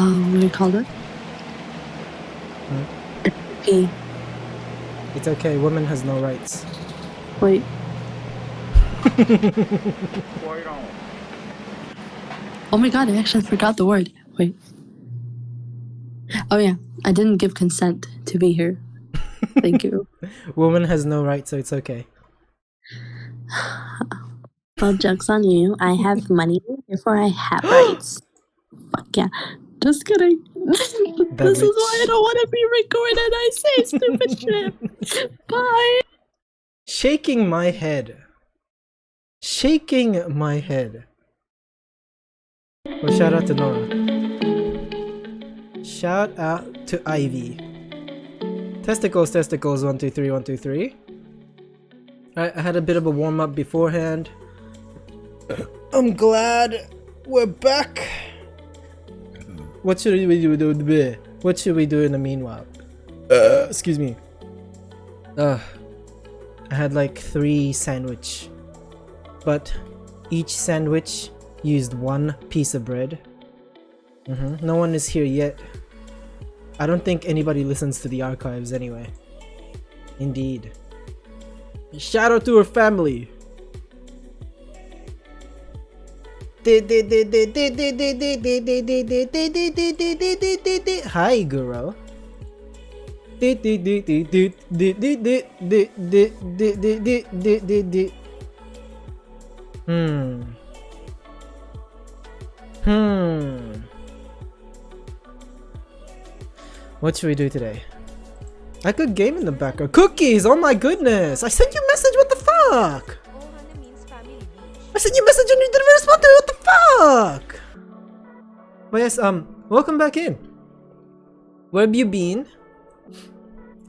what do you call it? Okay. It's okay. Woman has no rights. Wait. Oh my god, I actually forgot the word. Wait. Oh yeah, I didn't give consent to be here. Thank you. Woman has no rights, so it's okay. Well, joke's on you. I have money, therefore I have rights. Fuck yeah. Just kidding. This is why I don't want to be recorded. I say stupid shit. Bye. Shaking my head. Shaking my head. Well, shout out to Nora. Shout out to Ivy. Testicles, 1, 2, 3, 1, 2, 3. I had a bit of a warm up beforehand. I'm glad we're back. What should we do? What should we do in the meanwhile? Excuse me. I had like 3 sandwich, but each sandwich used 1 piece of bread. No one is here yet. I don't think anybody listens to the archives anyway. Indeed. Shout out to her family. Hi, Guru. What should we do today? I could game in the background. Cookies! Oh my goodness! I sent you a message, what the fuck? I sent you a message and you didn't respond to it, what the fuck? But yes, welcome back in. Where have you been?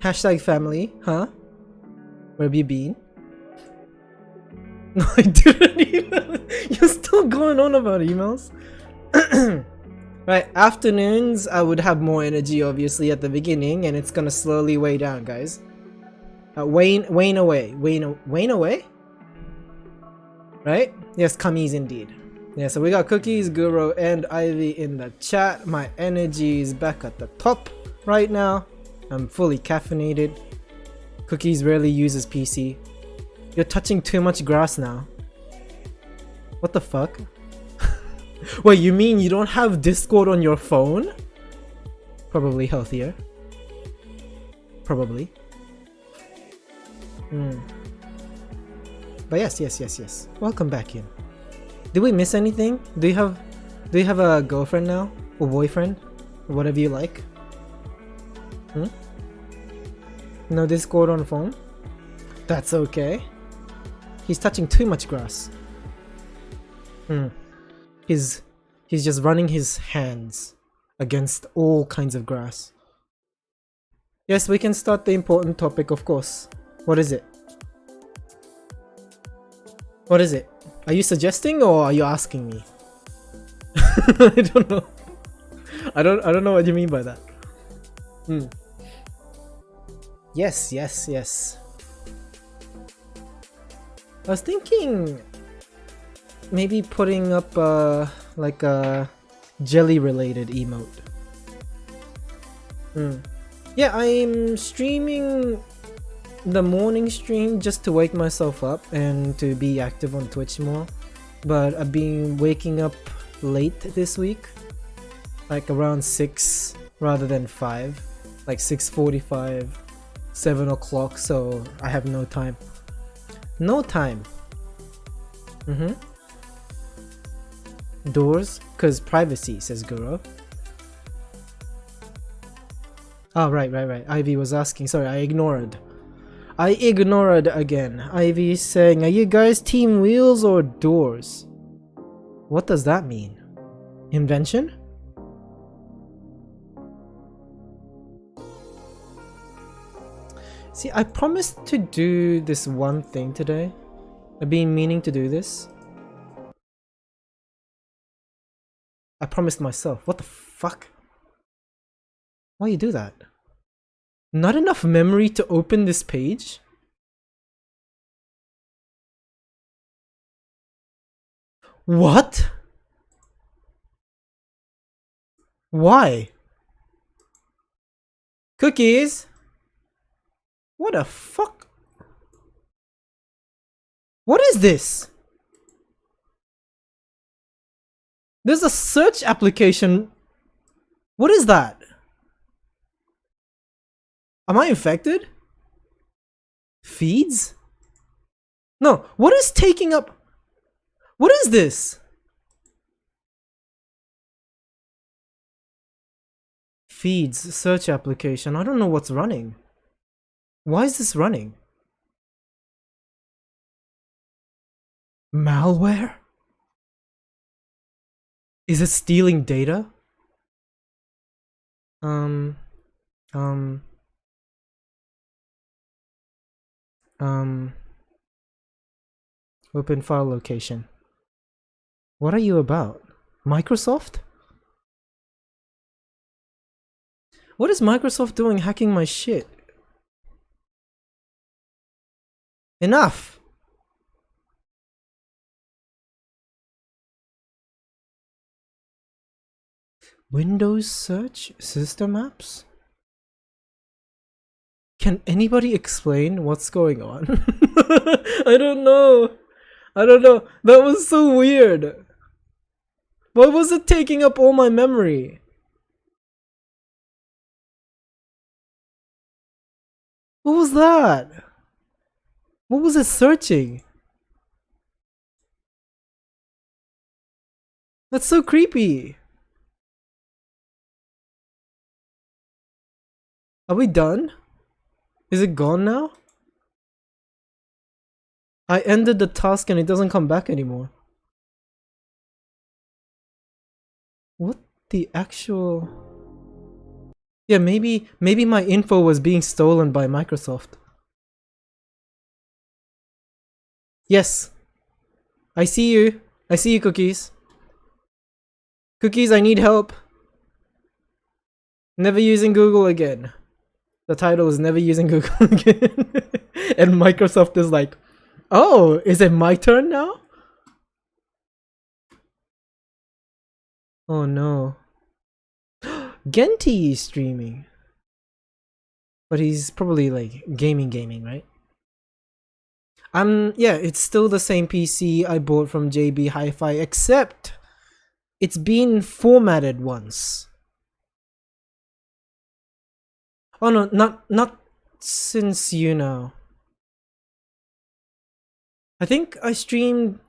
Hashtag family, huh? Where have you been? No, I didn't even. You're still going on about emails? Right, afternoons I would have more energy obviously at the beginning, and it's gonna slowly weigh down, guys. Wane away? Right? Yes, Kami's indeed. Yeah, so we got Cookies, Guru, and Ivy in the chat. My energy is back at the top right now. I'm fully caffeinated. Cookies rarely uses PC. You're touching too much grass now. What the fuck? Wait, you mean you don't have Discord on your phone? Probably healthier. Probably. But yes. Welcome back in. Did we miss anything? Do you have a girlfriend now? Or boyfriend? Or whatever you like? No Discord on phone? That's okay. He's touching too much grass. He's just running his hands against all kinds of grass. Yes, we can start the important topic, of course. What is it? What is it? Are you suggesting or are you asking me? I don't know. I don't know what you mean by that. Yes. I was thinking maybe putting up like a jelly related emote. Yeah, I'm streaming the morning stream just to wake myself up and to be active on Twitch more, but I've been waking up late this week, like around 6 rather than 5, like 6:45, 7 o'clock, so I have no time. Doors? Cause privacy, says Guru. Oh, right. Ivy was asking. Sorry, I ignored again. Ivy is saying, are you guys team wheels or doors? What does that mean? Invention? See, I promised to do this one thing today. I've been meaning to do this. I promised myself. What the fuck? Why you do that? Not enough memory to open this page? What? Why? Cookies? What the fuck? What is this? There's a search application. What is that? Am I infected? Feeds? No, what is taking up? What is this? Feeds, search application. I don't know what's running. Why is this running? Malware? Is it stealing data? Open file location. What are you about? Microsoft? What is Microsoft doing hacking my shit? Enough! Windows search? System apps? Can anybody explain what's going on? I don't know. I don't know. That was so weird. Why was it taking up all my memory? What was that? What was it searching? That's so creepy. Are we done? Is it gone now? I ended the task and it doesn't come back anymore. What the actual... Yeah, maybe my info was being stolen by Microsoft. Yes. I see you. I see you, Cookies. Cookies, I need help. Never using Google again. The title is never using Google again. And Microsoft is like, oh, is it my turn now? Oh no. Genti is streaming. But he's probably like gaming, right? Yeah, it's still the same PC I bought from JB Hi-Fi, except it's been formatted once. Oh no, not since I think I streamed.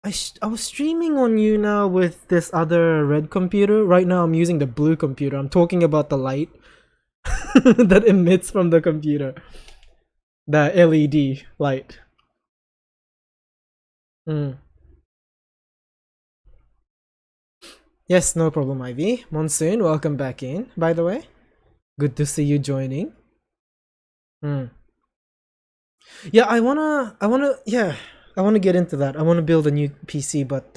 I was streaming on YouNow with this other red computer. Right now I'm using the blue computer. I'm talking about the light that emits from the computer. The LED light. Yes, no problem, Ivy. Monsoon, welcome back in, by the way. Good to see you joining. Yeah, I wanna get into that. I wanna build a new PC, but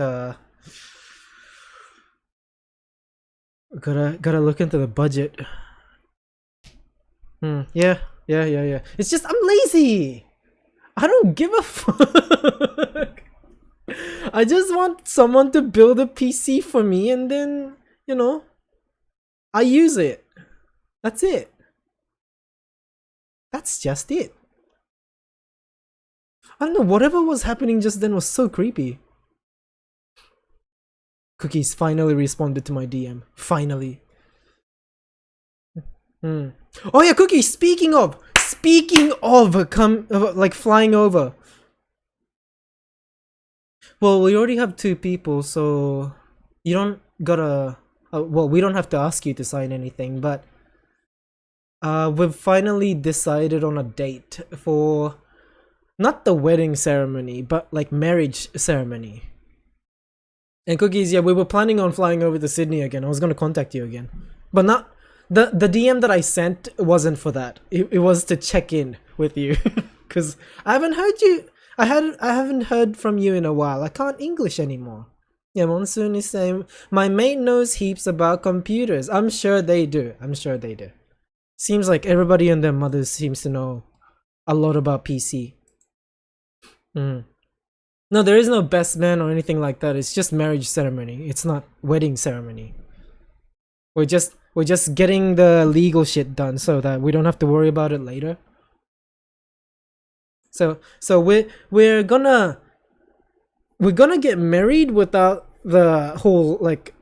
gotta look into the budget. Yeah. It's just I'm lazy. I don't give a fuck. I just want someone to build a PC for me, and then I use it. That's it. That's just it. I don't know, whatever was happening just then was so creepy. Cookies finally responded to my DM. Finally. Oh yeah, Cookies, speaking of like flying over. Well, we already have 2 people, so you don't gotta well, we don't have to ask you to sign anything, but we've finally decided on a date for not the wedding ceremony, but like marriage ceremony. And Cookies, yeah, we were planning on flying over to Sydney again. I was gonna contact you again, but not the DM that I sent wasn't for that. It was to check in with you because I haven't heard you. I haven't heard from you in a while. I can't English anymore. Yeah, Monsoon is saying my mate knows heaps about computers. I'm sure they do. Seems like everybody and their mothers seems to know a lot about PC. No, there is no best man or anything like that. It's just marriage ceremony. It's not wedding ceremony. we're just getting the legal shit done so that we don't have to worry about it later. So we're gonna get married without the whole like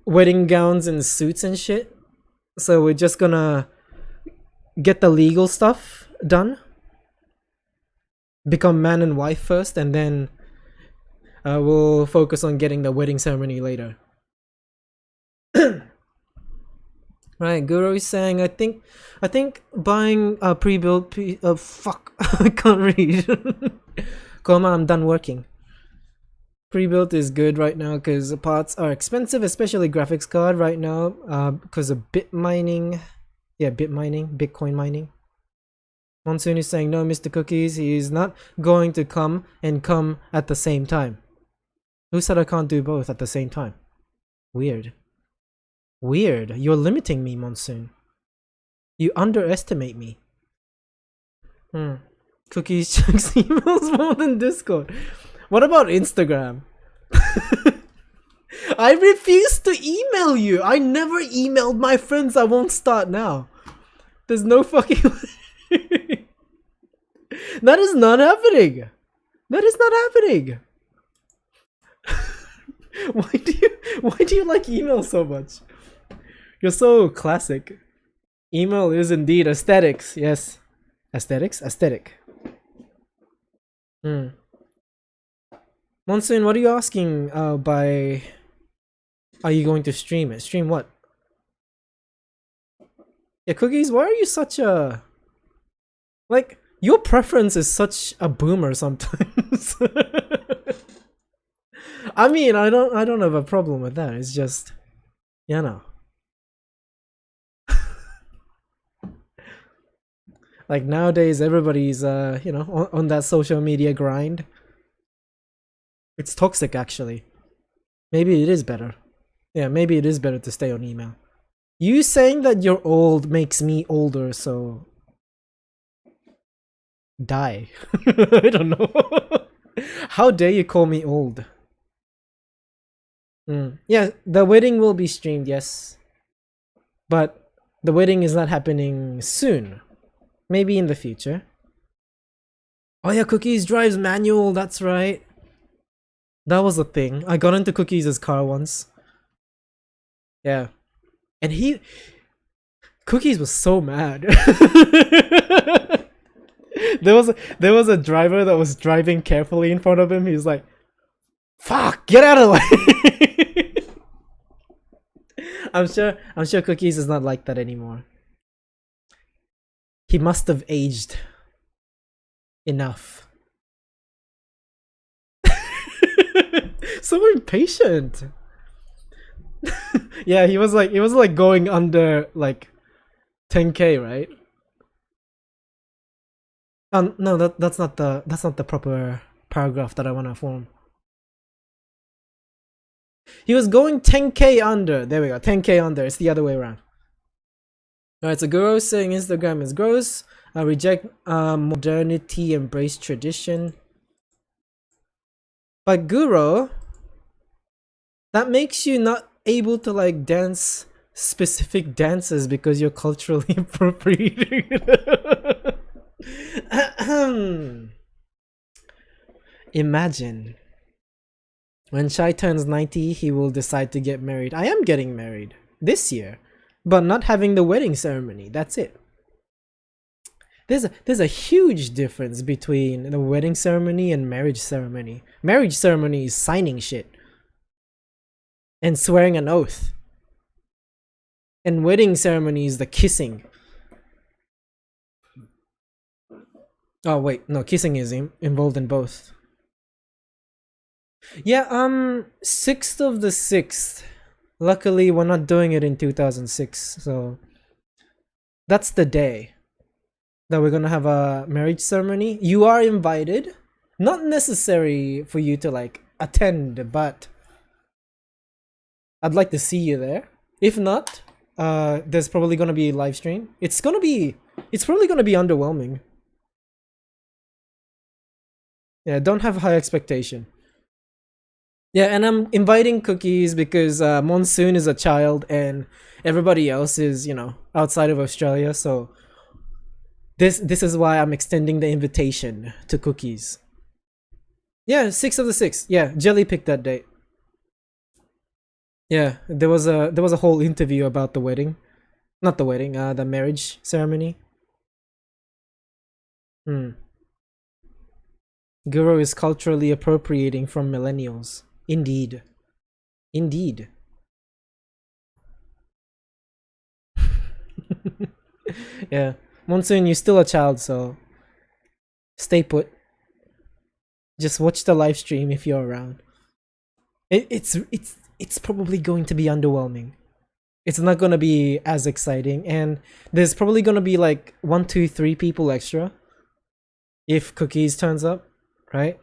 wedding gowns and suits and shit. So we're just gonna get the legal stuff done, become man and wife first, and then we'll focus on getting the wedding ceremony later. Right, Guru is saying, I think buying a pre-built fuck, I can't read. Koma, I'm done working. Pre-built is good right now because the parts are expensive, especially graphics card right now, because of bit mining. Yeah, Bitcoin mining. Monsoon is saying, no, Mr. Cookies, he is not going to come at the same time. Who said I can't do both at the same time? Weird. You're limiting me, Monsoon. You underestimate me. Cookies checks emails more than Discord. What about Instagram? I refuse to email you. I never emailed my friends. I won't start now. There's no fucking way. That is not happening. Why do you like email so much? You're so classic. Email is indeed aesthetics. Yes. Aesthetic. Monsoon, what are you asking by... Are you going to stream it? Stream what? Yeah, Cookies, why are you such a... Like, your preference is such a boomer sometimes. I mean, I don't have a problem with that. It's just... You know. Like nowadays, everybody's you know, on that social media grind. It's toxic, actually. Maybe it is better. Yeah, maybe it is better to stay on email. You saying that you're old makes me older, so die. I don't know. How dare you call me old? Yeah, the wedding will be streamed, yes. But the wedding is not happening soon. Maybe in the future. Oh yeah, Cookies drives manual, that's right. That was a thing. I got into Cookies' car once. Yeah. And Cookies was so mad. There was a driver that was driving carefully in front of him. He's like, fuck, get out of the way. I'm sure Cookies is not like that anymore. He must have aged enough. So impatient. Yeah, he was like going under like 10k, right? No, that's not the proper paragraph that I want to form. He was going 10k under. There we go, 10k under. It's the other way around. Alright, so Guru saying Instagram is gross. Reject modernity, embrace tradition. But Guru, that makes you not able to like dance specific dances because you're culturally appropriating. Imagine when Shai turns 90, he will decide to get married. I am getting married this year, but not having the wedding ceremony. That's it. There's a huge difference between the wedding ceremony and marriage ceremony. Marriage ceremony is signing shit and swearing an oath. And wedding ceremony is the kissing. Oh wait, no, kissing is involved in both. Yeah, 6th of the 6th. Luckily, we're not doing it in 2006, so that's the day that we're gonna have a marriage ceremony. You are invited. Not necessary for you to like attend, but I'd like to see you there. If not, there's probably gonna be a live stream. It's probably gonna be underwhelming. Yeah, don't have high expectation. Yeah, and I'm inviting Cookies because Monsoon is a child and everybody else is, outside of Australia. So this is why I'm extending the invitation to Cookies. Yeah, 6 of the 6. Yeah, Jelly picked that date. Yeah, there was a whole interview about the wedding, not the wedding, the marriage ceremony. Hmm. Guru is culturally appropriating from millennials. Indeed, indeed. Yeah, Monsoon, you're still a child, so stay put. Just watch the live stream if you're around. It's probably going to be underwhelming. It's not gonna be as exciting, and there's probably gonna be like 1, 2, 3 people extra if Cookies turns up, right?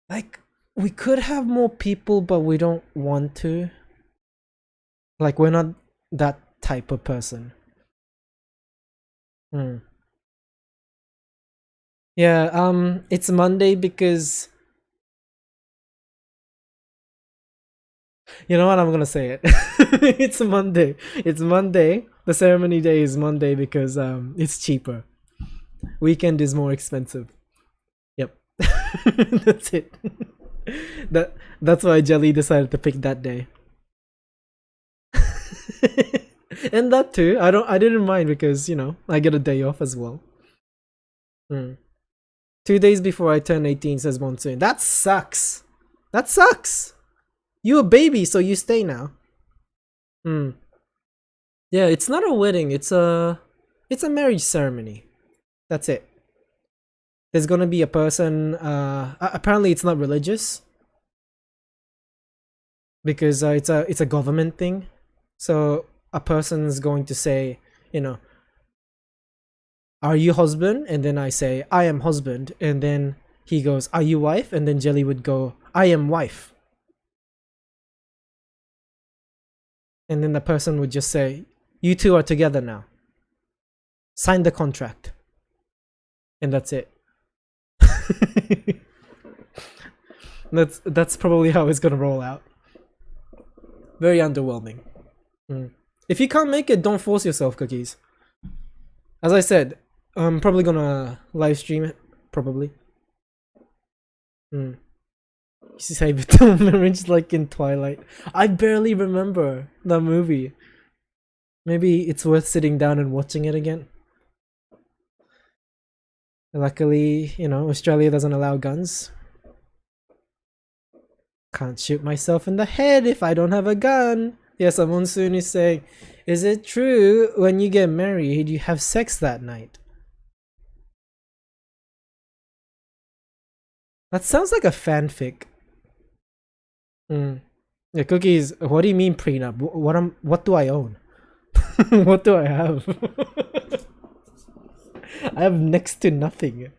Like we could have more people, but we don't want to. Like we're not that type of person. Hmm. Yeah, it's Monday because you know what, I'm gonna say it. It's Monday. It's Monday. The ceremony day is Monday because it's cheaper. Weekend is more expensive. Yep. That's it. That's why Jelly decided to pick that day. And that too. I didn't mind because, I get a day off as well. Hmm. 2 days before I turn 18, says Monsoon. That sucks. That sucks. You a baby, so you stay now. Hmm. Yeah, it's not a wedding. It's a marriage ceremony. That's it. There's gonna be a person. Apparently, it's not religious because it's a government thing. So a person's going to say, you know, "Are you husband?" And then I say, "I am husband." And then he goes, "Are you wife?" And then Jelly would go, "I am wife." And then the person would just say, "You two are together now. Sign the contract." And that's it. That's probably how it's gonna roll out. Very underwhelming. Mm. If you can't make it, don't force yourself, Cookies. As I said, I'm probably gonna live stream it. Probably. Mm. You say Betul marriage like in Twilight. I barely remember that movie. Maybe it's worth sitting down and watching it again. Luckily, Australia doesn't allow guns. Can't shoot myself in the head if I don't have a gun. Yes, a Monsoon is saying, is it true when you get married you have sex that night? That sounds like a fanfic. Mm. Yeah, Cookies, what do you mean prenup? What do I own? What do I have? I have next to nothing.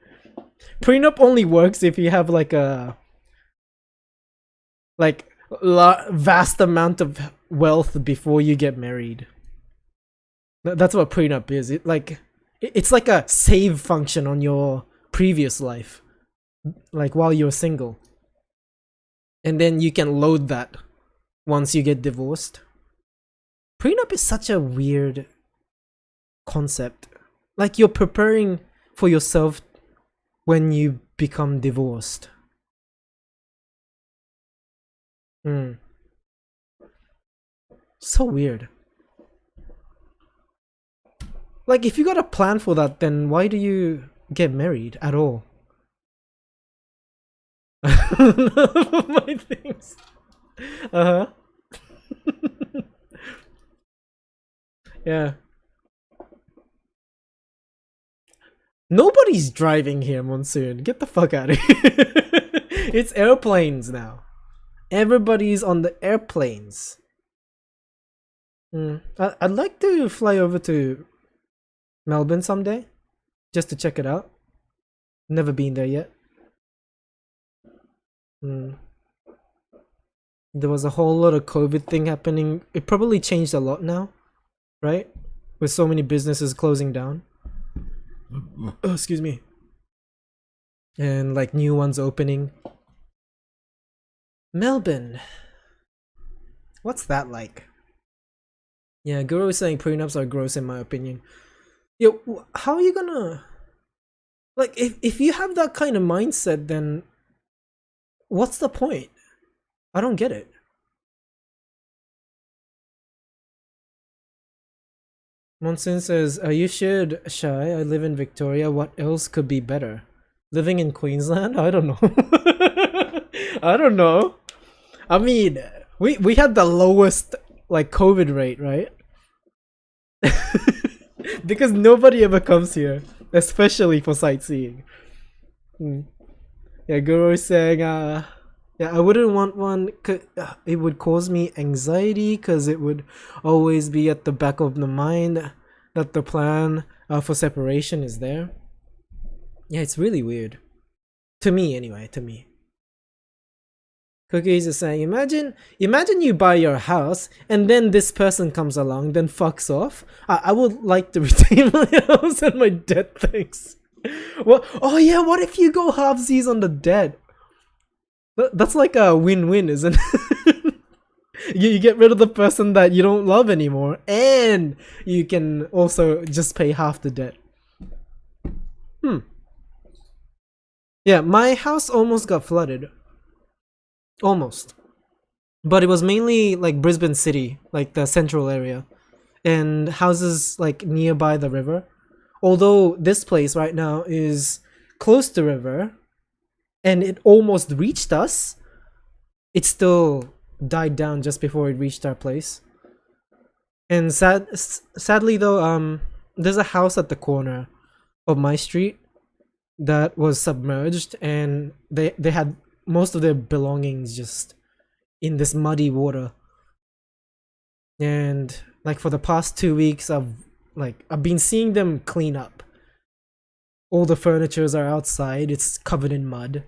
Prenup only works if you have like a vast amount of wealth before you get married. That's what prenup is. It's like a save function on your previous life, like while you're single, and then you can load that once you get divorced. Prenup is such a weird concept. Like you're preparing for yourself when you become divorced. Hmm. So weird. Like if you got a plan for that, then why do you get married at all? My things. Uh huh. Yeah. Nobody's driving here, Monsoon. Get the fuck out of here. It's airplanes now. Everybody's on the airplanes. I'd like to fly over to Melbourne someday, just to check it out. Never been there yet. Mm. There was a whole lot of COVID thing happening. It probably changed a lot now, right? With so many businesses closing down. Oh, excuse me. And like new ones opening. Melbourne. What's that like? Yeah, Guru is saying prenups are gross in my opinion. Yo, how are you gonna like if you have that kind of mindset, then what's the point? I don't get it. Monson says, you should, Shy. I live in Victoria. What else could be better? Living in Queensland? I don't know. I don't know. I mean, we had the lowest like COVID rate, right? Because nobody ever comes here, especially for sightseeing. Hmm. Yeah, Guru is saying, yeah, I wouldn't want one. It would cause me anxiety because it would always be at the back of the mind that the plan for separation is there. Yeah, it's really weird. To me, anyway, to me. Cookies is saying, imagine you buy your house and then this person comes along, then fucks off. I would like to retain my house and my debt, thanks. Well, oh yeah, what if you go halvesies on the debt? That's like a win-win, isn't it? You get rid of the person that you don't love anymore, and you can also just pay half the debt. Yeah, my house almost got flooded. Almost. But it was mainly like Brisbane City, like the central area, and houses like nearby the river. Although this place right now is close to the river, and it almost reached us, it still died down just before it reached our place. And sadly though, there's a house at the corner of my street that was submerged, and they had most of their belongings just in this muddy water. And like for the past 2 weeks, I've been seeing them clean up. All the furnitures are outside, it's covered in mud.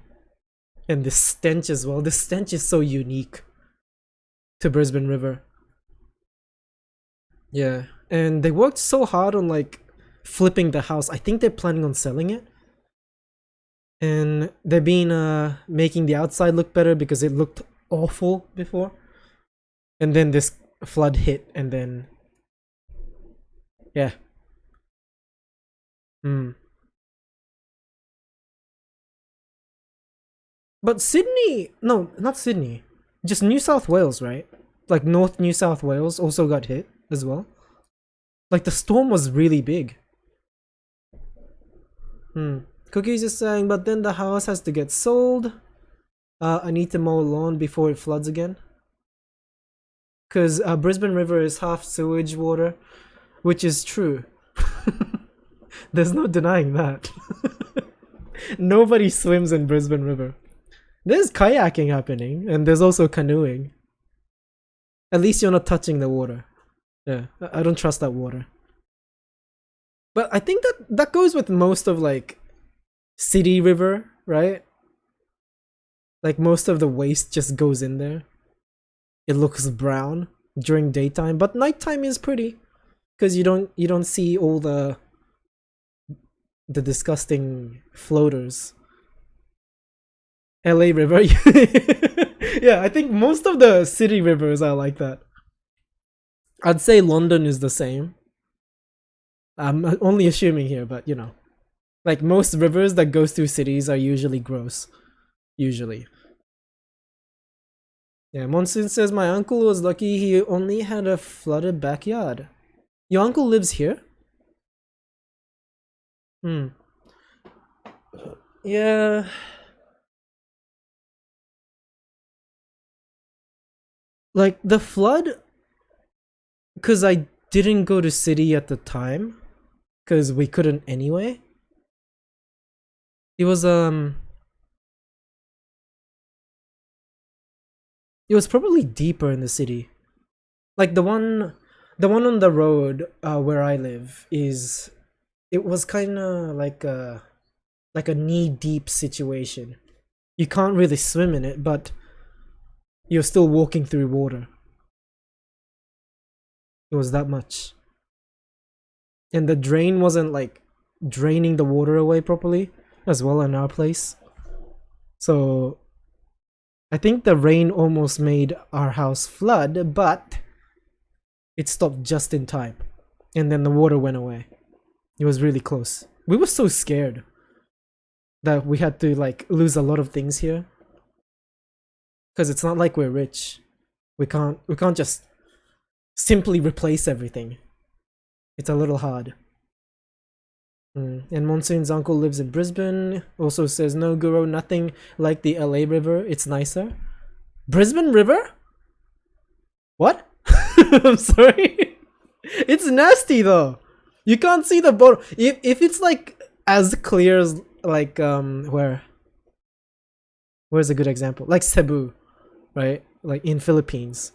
And this stench as well. This stench is so unique to Brisbane River. Yeah, and they worked so hard on like flipping the house. I think they're planning on selling it. And they've been making the outside look better because it looked awful before. And then this flood hit, and then yeah. But Sydney, no, not Sydney, just New South Wales, right? Like North New South Wales also got hit as well. Like the storm was really big. Cookies is saying, but then the house has to get sold. I need to mow lawn before it floods again. Because Brisbane River is half sewage water, which is true. There's no denying that. Nobody swims in Brisbane River. There's kayaking happening, and there's also canoeing. At least you're not touching the water. Yeah, I don't trust that water. But I think that goes with most of like city river, right? Like most of the waste just goes in there. It looks brown during daytime, but nighttime is pretty because you don't see all the disgusting floaters. LA River. Yeah, I think most of the city rivers are like that. I'd say London is the same. I'm only assuming here, but you know. Like most rivers that goes through cities are usually gross. Usually. Yeah, Monsoon says my uncle was lucky he only had a flooded backyard. Your uncle lives here? Yeah. Like the flood, because I didn't go to city at the time, because we couldn't anyway. It was probably deeper in the city. Like the one on the road where I live it was kind of like a knee deep situation. You can't really swim in it, but you're still walking through water. It was that much. And the drain wasn't like draining the water away properly as well in our place. So I think the rain almost made our house flood, but it stopped just in time. And then the water went away. It was really close. We were so scared that we had to like lose a lot of things here. Because it's not like we're rich. We can't just simply replace everything. It's a little hard. And Monsoon's uncle lives in Brisbane. Also says, no Guru, nothing like the LA River. It's nicer. Brisbane River? What? I'm sorry. It's nasty though. You can't see the bottom. If it's like as clear as like where's a good example? Like Cebu, right? Like in Philippines.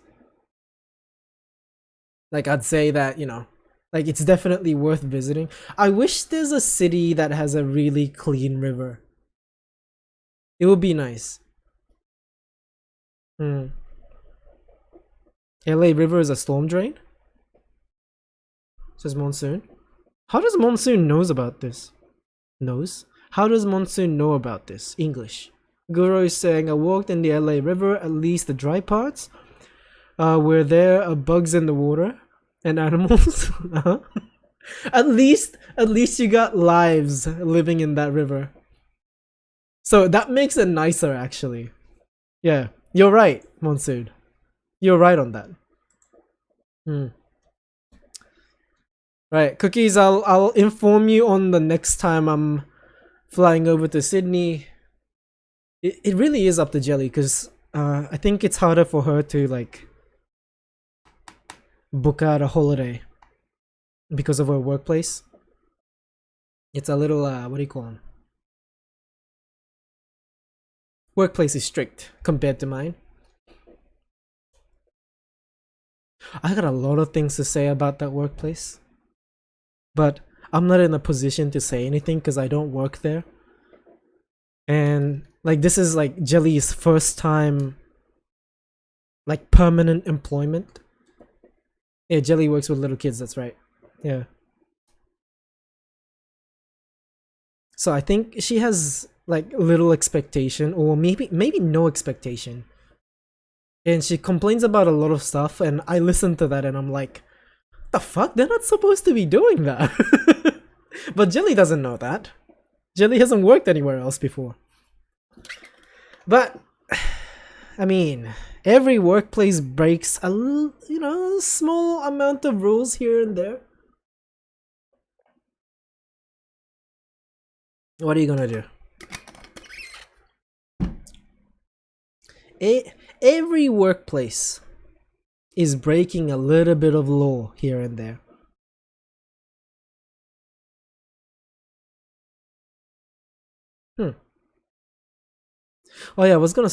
Like I'd say that, you know, like it's definitely worth visiting. I wish there's a city that has a really clean river. It would be nice. LA River is a storm drain? Says Monsoon. How does Monsoon knows about this? Knows? How does Monsoon know about this? English. Guru is saying, I walked in the LA River, at least the dry parts. Where there are bugs in the water and animals. At least you got lives living in that river. So that makes it nicer actually. Yeah, you're right, Monsoon. You're right on that. Right, Cookies, I'll inform you on the next time I'm flying over to Sydney. It really is up to Jelly, because I think it's harder for her to like book out a holiday because of her workplace. It's a little what do you call them? Workplace is strict compared to mine. I got a lot of things to say about that workplace, but I'm not in a position to say anything because I don't work there. And like this is like Jelly's first time like permanent employment. Yeah, Jelly works with little kids, that's right. Yeah. So I think she has like little expectation, or maybe no expectation. And she complains about a lot of stuff, and I listen to that and I'm like, the fuck? They're not supposed to be doing that. But Jelly doesn't know that. Jelly hasn't worked anywhere else before. But I mean, every workplace breaks a small amount of rules here and there. What are you gonna do? Every workplace is breaking a little bit of law here and there. Oh yeah, I was gonna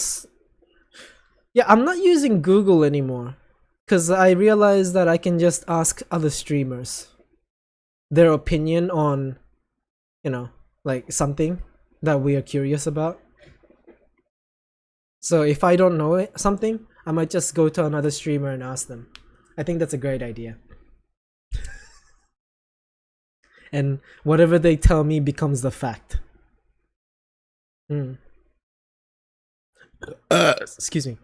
yeah, I'm not using Google anymore because I realized that I can just ask other streamers their opinion on, you know, like something that we are curious about. So if I don't know something, I might just go to another streamer and ask them. I think that's a great idea. And whatever they tell me becomes the fact. Excuse me.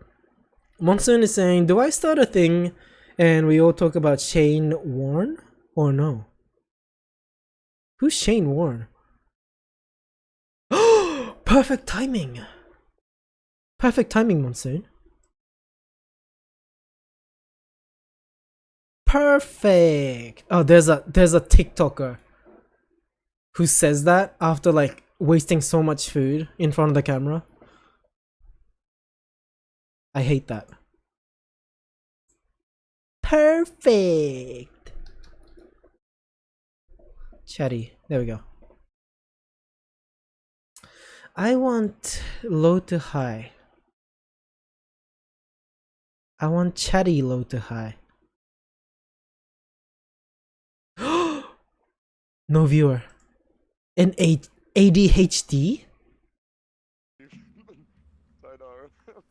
Monsoon is saying, do I start a thing and we all talk about Shane Warne or no? Who's Shane Warne? Perfect timing. Perfect timing, Monsoon. Perfect. Oh, there's a TikToker who says that after like wasting so much food in front of the camera. I hate that. Perfect. Chatty. There we go. I want low to high. I want chatty low to high. No viewer. An ADHD?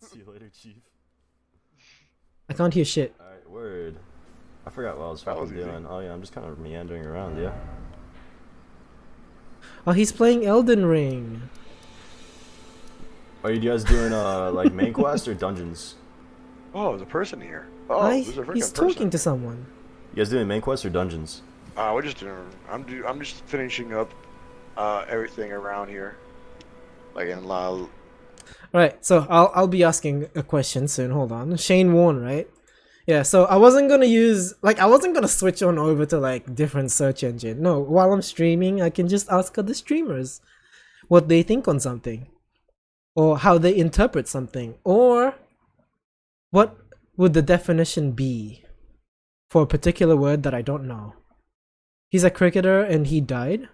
See you later, Chief. I can't hear shit. Alright, word. I forgot what I was fucking doing. Oh yeah, I'm just kind of meandering around, yeah. Oh, he's playing Elden Ring. Are you guys doing like main quest or dungeons? Oh, there's a person here. Oh, there's a freaking He's person. talking to someone. You guys doing main quest or dungeons? We're just doing. I'm just finishing up everything around here, like in La. Right, so I'll be asking a question soon. Hold on, Shane Warne, right? Yeah. So I wasn't gonna switch on over to like different search engine. No, while I'm streaming, I can just ask other streamers what they think on something, or how they interpret something, or what would the definition be for a particular word that I don't know. He's a cricketer and he died.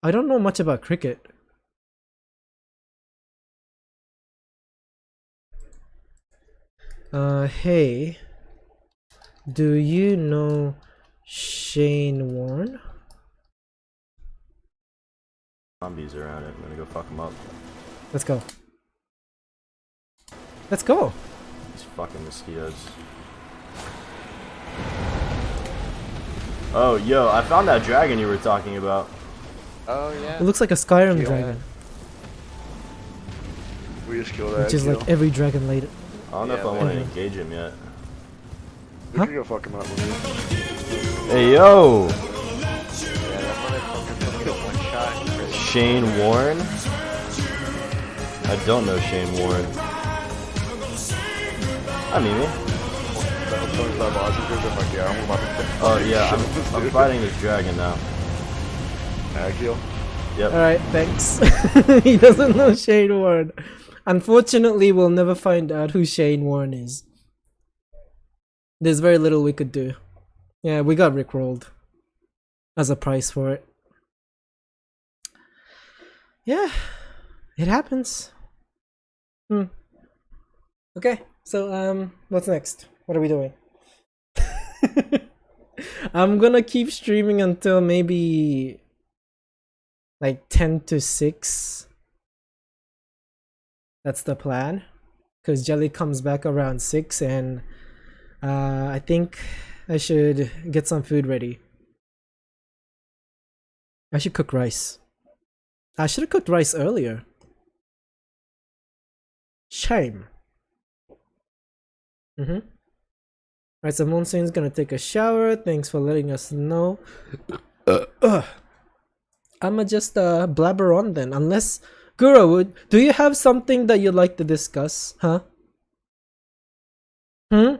I don't know much about cricket. Hey, do you know Shane Warne? Zombies around it. I'm gonna go fuck them up. Let's go. Let's go. These fucking mosquitoes. Oh, yo, I found that dragon you were talking about. Oh yeah. It looks like a Skyrim Yeah. dragon, We just killed that. which is like every dragon later. I don't know if I Yeah, want to man. engage him yet. We Huh? can go fuck him up with Hey, yo! Yeah, that motherfucker put me to one shot. in prison. Shane Warren? I don't know Shane Warren. Hi, Mimi. Oh, yeah, I'm fighting this dragon now. Agil. Yep. Alright, thanks. He doesn't know Shane Warne. Unfortunately, we'll never find out who Shane Warne is. There's very little we could do. Yeah, we got rickrolled as a price for it. Yeah, it happens. Okay, so what's next? What are we doing? I'm gonna keep streaming until maybe like 10 to 6. That's the plan. Because Jelly comes back around 6 and I think I should get some food ready. I should cook rice. I should have cooked rice earlier. Shame. Right, so Monsoon's gonna take a shower. Thanks for letting us know. I'ma just blabber on then. Unless Guru, do you have something that you'd like to discuss? Huh? You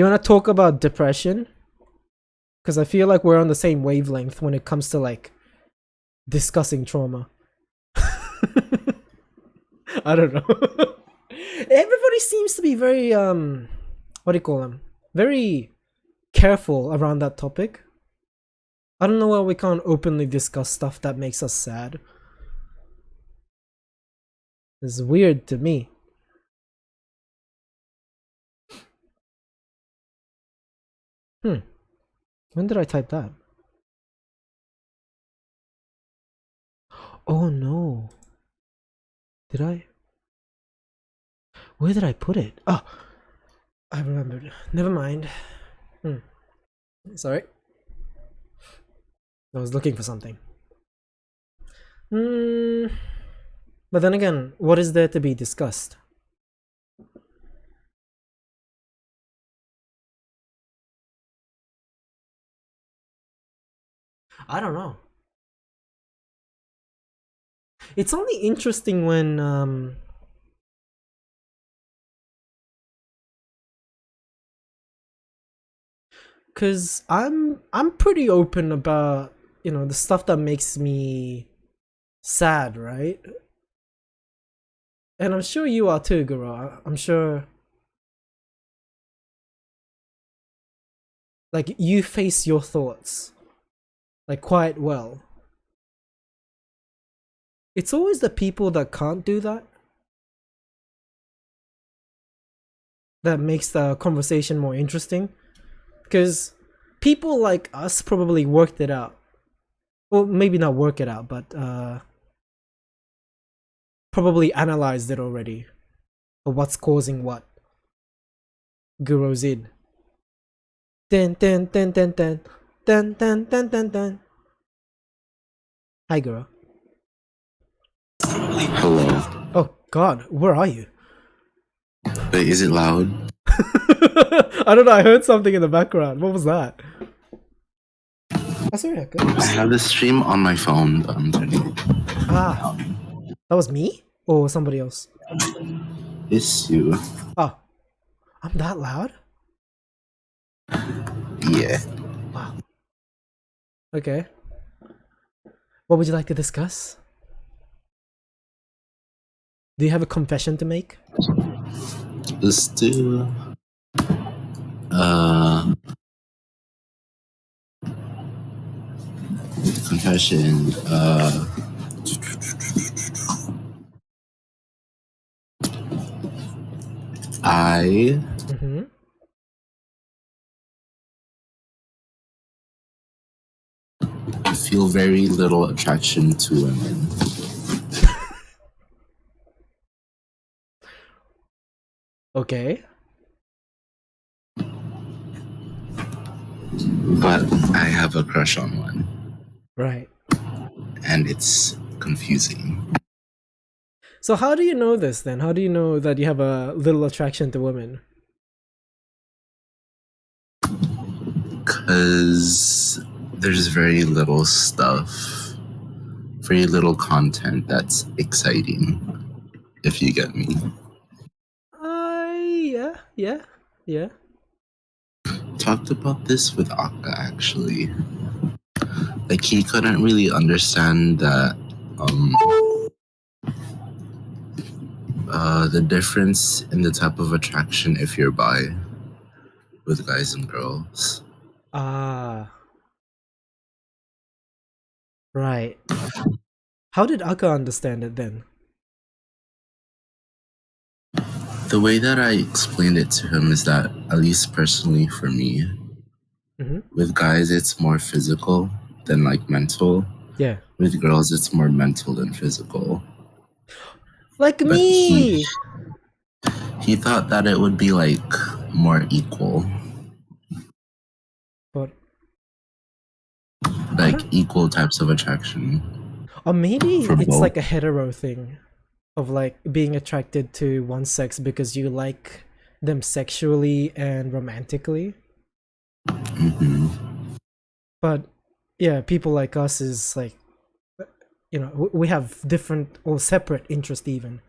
wanna talk about depression? Because I feel like we're on the same wavelength when it comes to like discussing trauma. I don't know. Everybody seems to be very what do you call them? Very careful around that topic. I don't know why we can't openly discuss stuff that makes us sad. It's weird to me. When did I type that? Oh no. Did I? Where did I put it? Oh, I remembered. Never mind. Sorry. I was looking for something. But then again, what is there to be discussed? I don't know. It's only interesting when cause I'm pretty open about, you know, the stuff that makes me sad, right? And I'm sure you are too, Guru. I'm sure like you face your thoughts like quite well. It's always the people that can't do that that makes the conversation more interesting. Because people like us probably worked it out. Well, maybe not work it out, but probably analyzed it already. Or what's causing what. Guru's in. Dun dun dun dun dun. Dun dun dun dun dun. Hi, Guru. Hello. Oh God, where are you? Wait, is it loud? I don't know. I heard something in the background. What was that? Oh, sorry, Aka. I have the stream on my phone, but I'm turning it Ah, that was me or somebody else? It's you. Oh, I'm that loud? Yeah. Wow. Okay. What would you like to discuss? Do you have a confession to make? Let's do confession. I Mm-hmm. feel very little attraction to women. Okay. But I have a crush on one, Right. and it's confusing. So how do you know this then? How do you know that you have a little attraction to women? Because there's very little stuff, very little content that's exciting, if you get me. Yeah. Talked about this with Akka actually. Like he couldn't really understand that the difference in the type of attraction if you're bi with guys and girls. Ah. Right. How did Akka understand it then? The way that I explained it to him is that, at least personally for me, with guys it's more physical than like mental. Yeah. With girls it's more mental than physical. Like But me! he thought that it would be like more equal. But Like equal types of attraction. or maybe For it's both. like a hetero thing of like being attracted to one sex because you like them sexually and romantically. But yeah, people like us is like, you know, we have different or separate interest even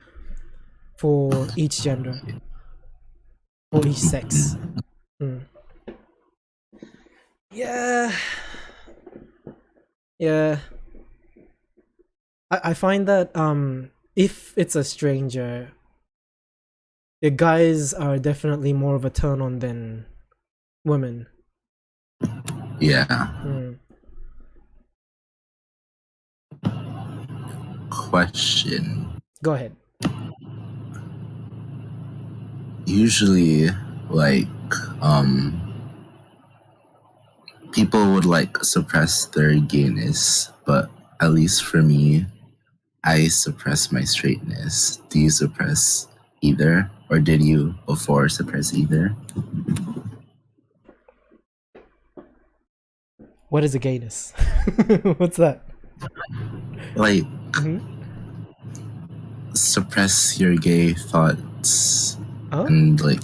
for each gender or each sex. Yeah. I find that if it's a stranger, the guys are definitely more of a turn on than women. Yeah. Question. Go ahead. Usually, like, people would like suppress their gayness, but at least for me, I suppress my straightness. Do you suppress either? Or did you before suppress either? What is a gayness? What's that? Like, suppress your gay thoughts Oh? and like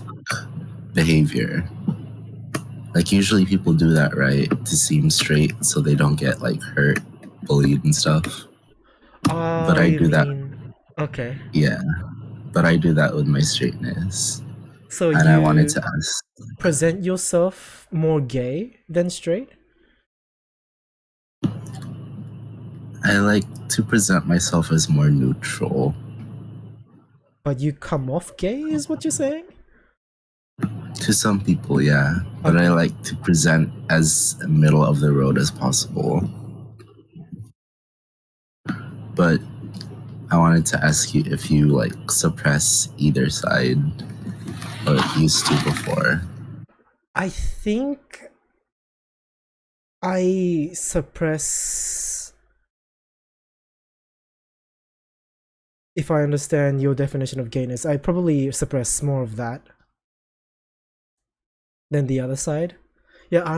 behavior. Like usually people do that, right? To seem straight so they don't get like hurt, bullied and stuff. But I do that. Okay. Yeah. But I do that with my straightness. So And you I wanted to ask, present yourself more gay than straight? I like to present myself as more neutral. But you come off gay is what you're saying? To some people, yeah. But I like to present as middle of the road as possible. But I wanted to ask you if you like suppress either side or used to before. I think I suppress, if I understand your definition of gayness, I probably suppress more of that than the other side. Yeah,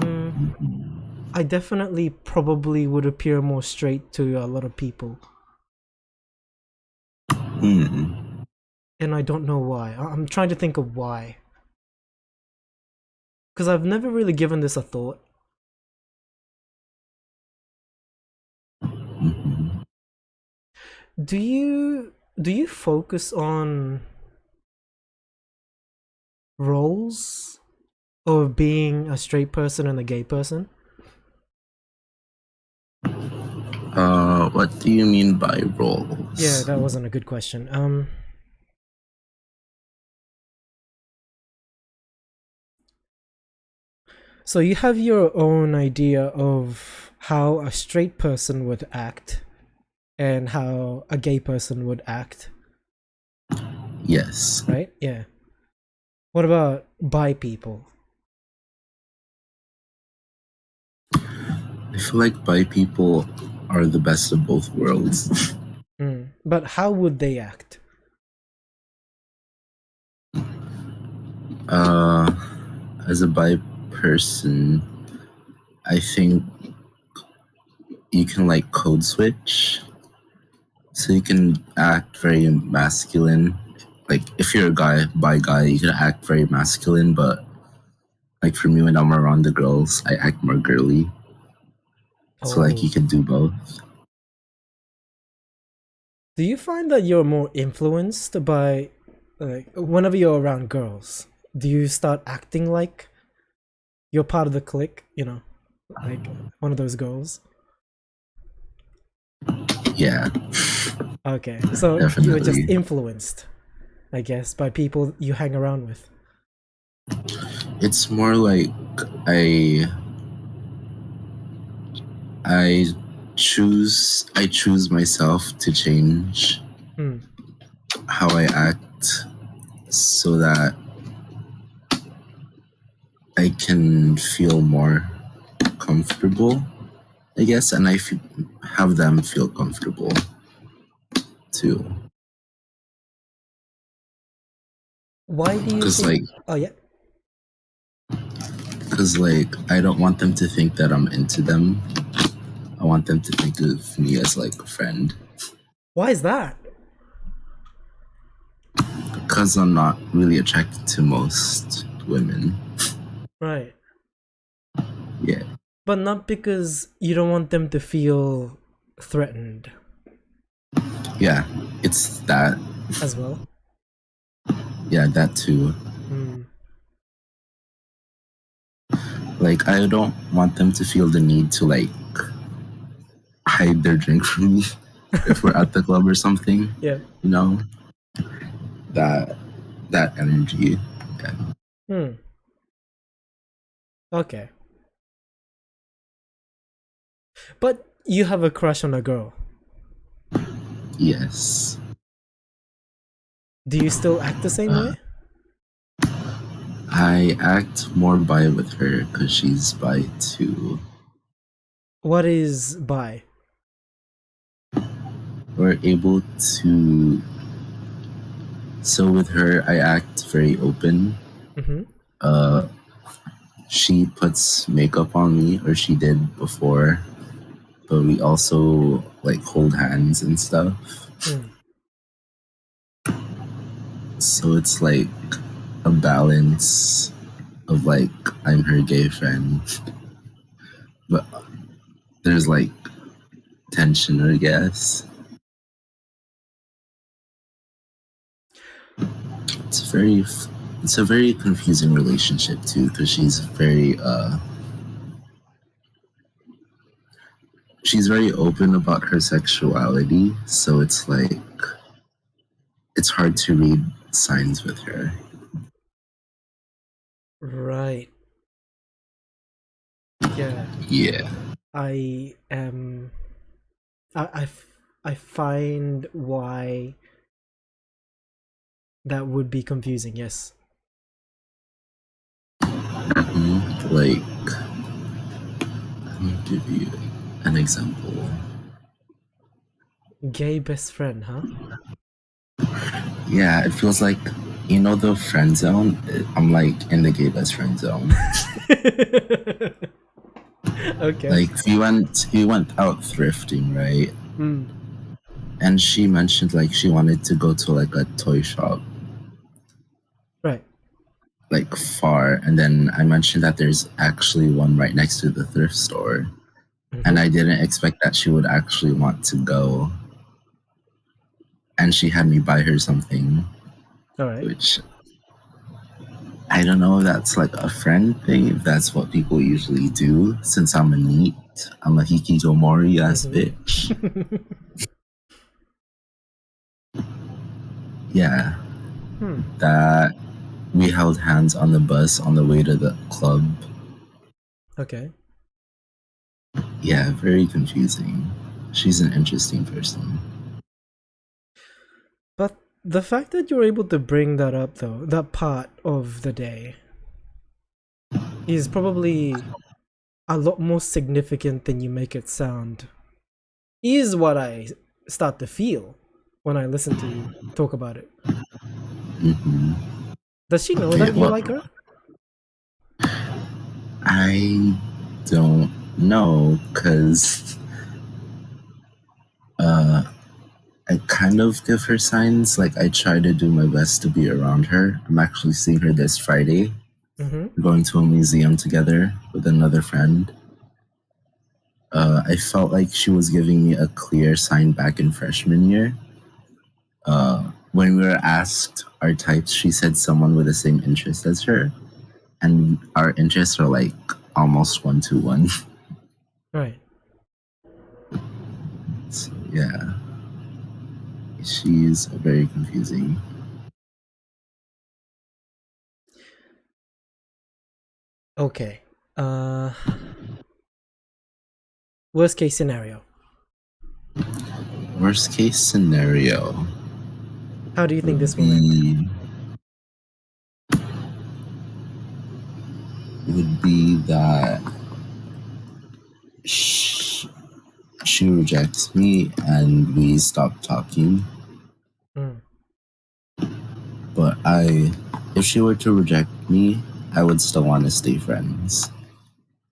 I definitely probably would appear more straight to a lot of people. Hmm. And I don't know why. I'm trying to think of why. Because I've never really given this a thought. Hmm. Do you focus on roles of being a straight person and a gay person? What do you mean by roles? Yeah, that wasn't a good question. So you have your own idea of how a straight person would act and how a gay person would act, Yes. right? Yeah. What about bi people? I feel like bi people are the best of both worlds. But how would they act? Uh, as a bi person, I think you can like code switch. So you can act very masculine. Like if you're a bi guy, you can act very masculine, but like for me when I'm around the girls, I act more girly. So like you Oh. can do both. Do you find that you're more influenced by, like, whenever you're around girls, do you start acting like you're part of the clique, like one of those girls? Yeah, Okay, so you were just definitely. influenced, I guess, by people you hang around with. It's more like I I choose myself to change Hmm. how I act so that I can feel more comfortable, I guess, and have them feel comfortable too. Why do you Cause think? like, Oh yeah. cause like, I don't want them to think that I'm into them. I want them to think of me as like a friend. Why is that? Cause I'm not really attracted to most women. Right. Yeah, But not because you don't want them to feel threatened yeah, it's that. as well. Yeah, that too. Hmm. Like, I don't want them to feel the need to like hide their drink from me if we're at the club or something. Yeah. You know, that that energy. Yeah. Hmm. Okay. But you have a crush on a girl. Yes. Do you still act the same way? I act more bi with her because she's bi too. What is bi? We're able to. So with her, I act very open. Mm-hmm. Uh, she puts makeup on me, or she did before, but we also like hold hands and stuff. Hmm. So it's like a balance of like I'm her gay friend, but there's like tension, I guess. It's very, it's a very confusing relationship too, because she's very open about her sexuality, so it's like it's hard to read signs with her. Right. Yeah. Yeah. I am. I find why that would be confusing. Yes. Like, let me give you an example. Gay best friend, huh? Yeah, it feels like, you know, the friend zone. I'm like in the gay best friend zone. Okay. Like we went out thrifting, right? Hmm. and she mentioned like she wanted to go to like a toy shop, Right. like far, and then I mentioned that there's actually one right next to the thrift store, and I didn't expect that she would actually want to go, and she had me buy her something, All right. which I don't know if that's like a friend thing, if that's what people usually do, since I'm a neat, I'm a hikikomori ass bitch. Yeah. That we held hands on the bus on the way to the club. Okay. Yeah, very confusing. She's an interesting person. But the fact that you're able to bring that up, though, that part of the day, is probably a lot more significant than you make it sound, is what I start to feel when I listen to you talk about it. Hmm. Does she know Okay, that you well, like her? I don't know, because I kind of give her signs. Like, I try to do my best to be around her. I'm actually seeing her this Friday. We're going to a museum together with another friend. I felt like she was giving me a clear sign back in freshman year. When we were asked our types, she said someone with the same interest as her, and our interests are like almost 1-to-1. Right. So, yeah, she's very confusing. Okay. Worst case scenario. Worst case scenario How do you think this will end? would be that she rejects me and we stop talking. But if she were to reject me, I would still want to stay friends.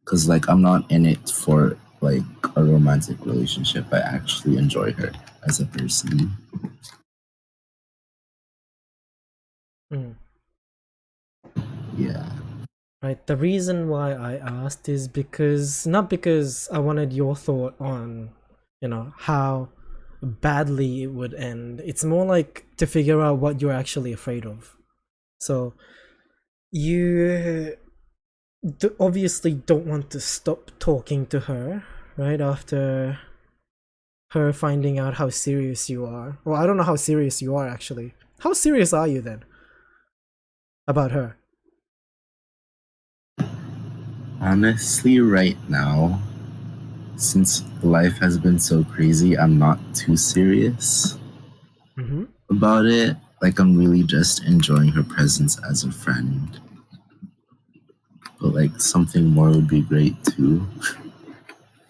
Cause like I'm not in it for like a romantic relationship. I actually enjoy her as a person. Yeah. Right. The reason why I asked is not because I wanted your thought on, how badly it would end. It's more like to figure out what you're actually afraid of. So you obviously don't want to stop talking to her, right? After her finding out how serious you are. Well, I don't know how serious you are actually. How serious are you then about her? Honestly, right now, since life has been so crazy, I'm not too serious about it. Like, I'm really just enjoying her presence as a friend. But, like, something more would be great, too.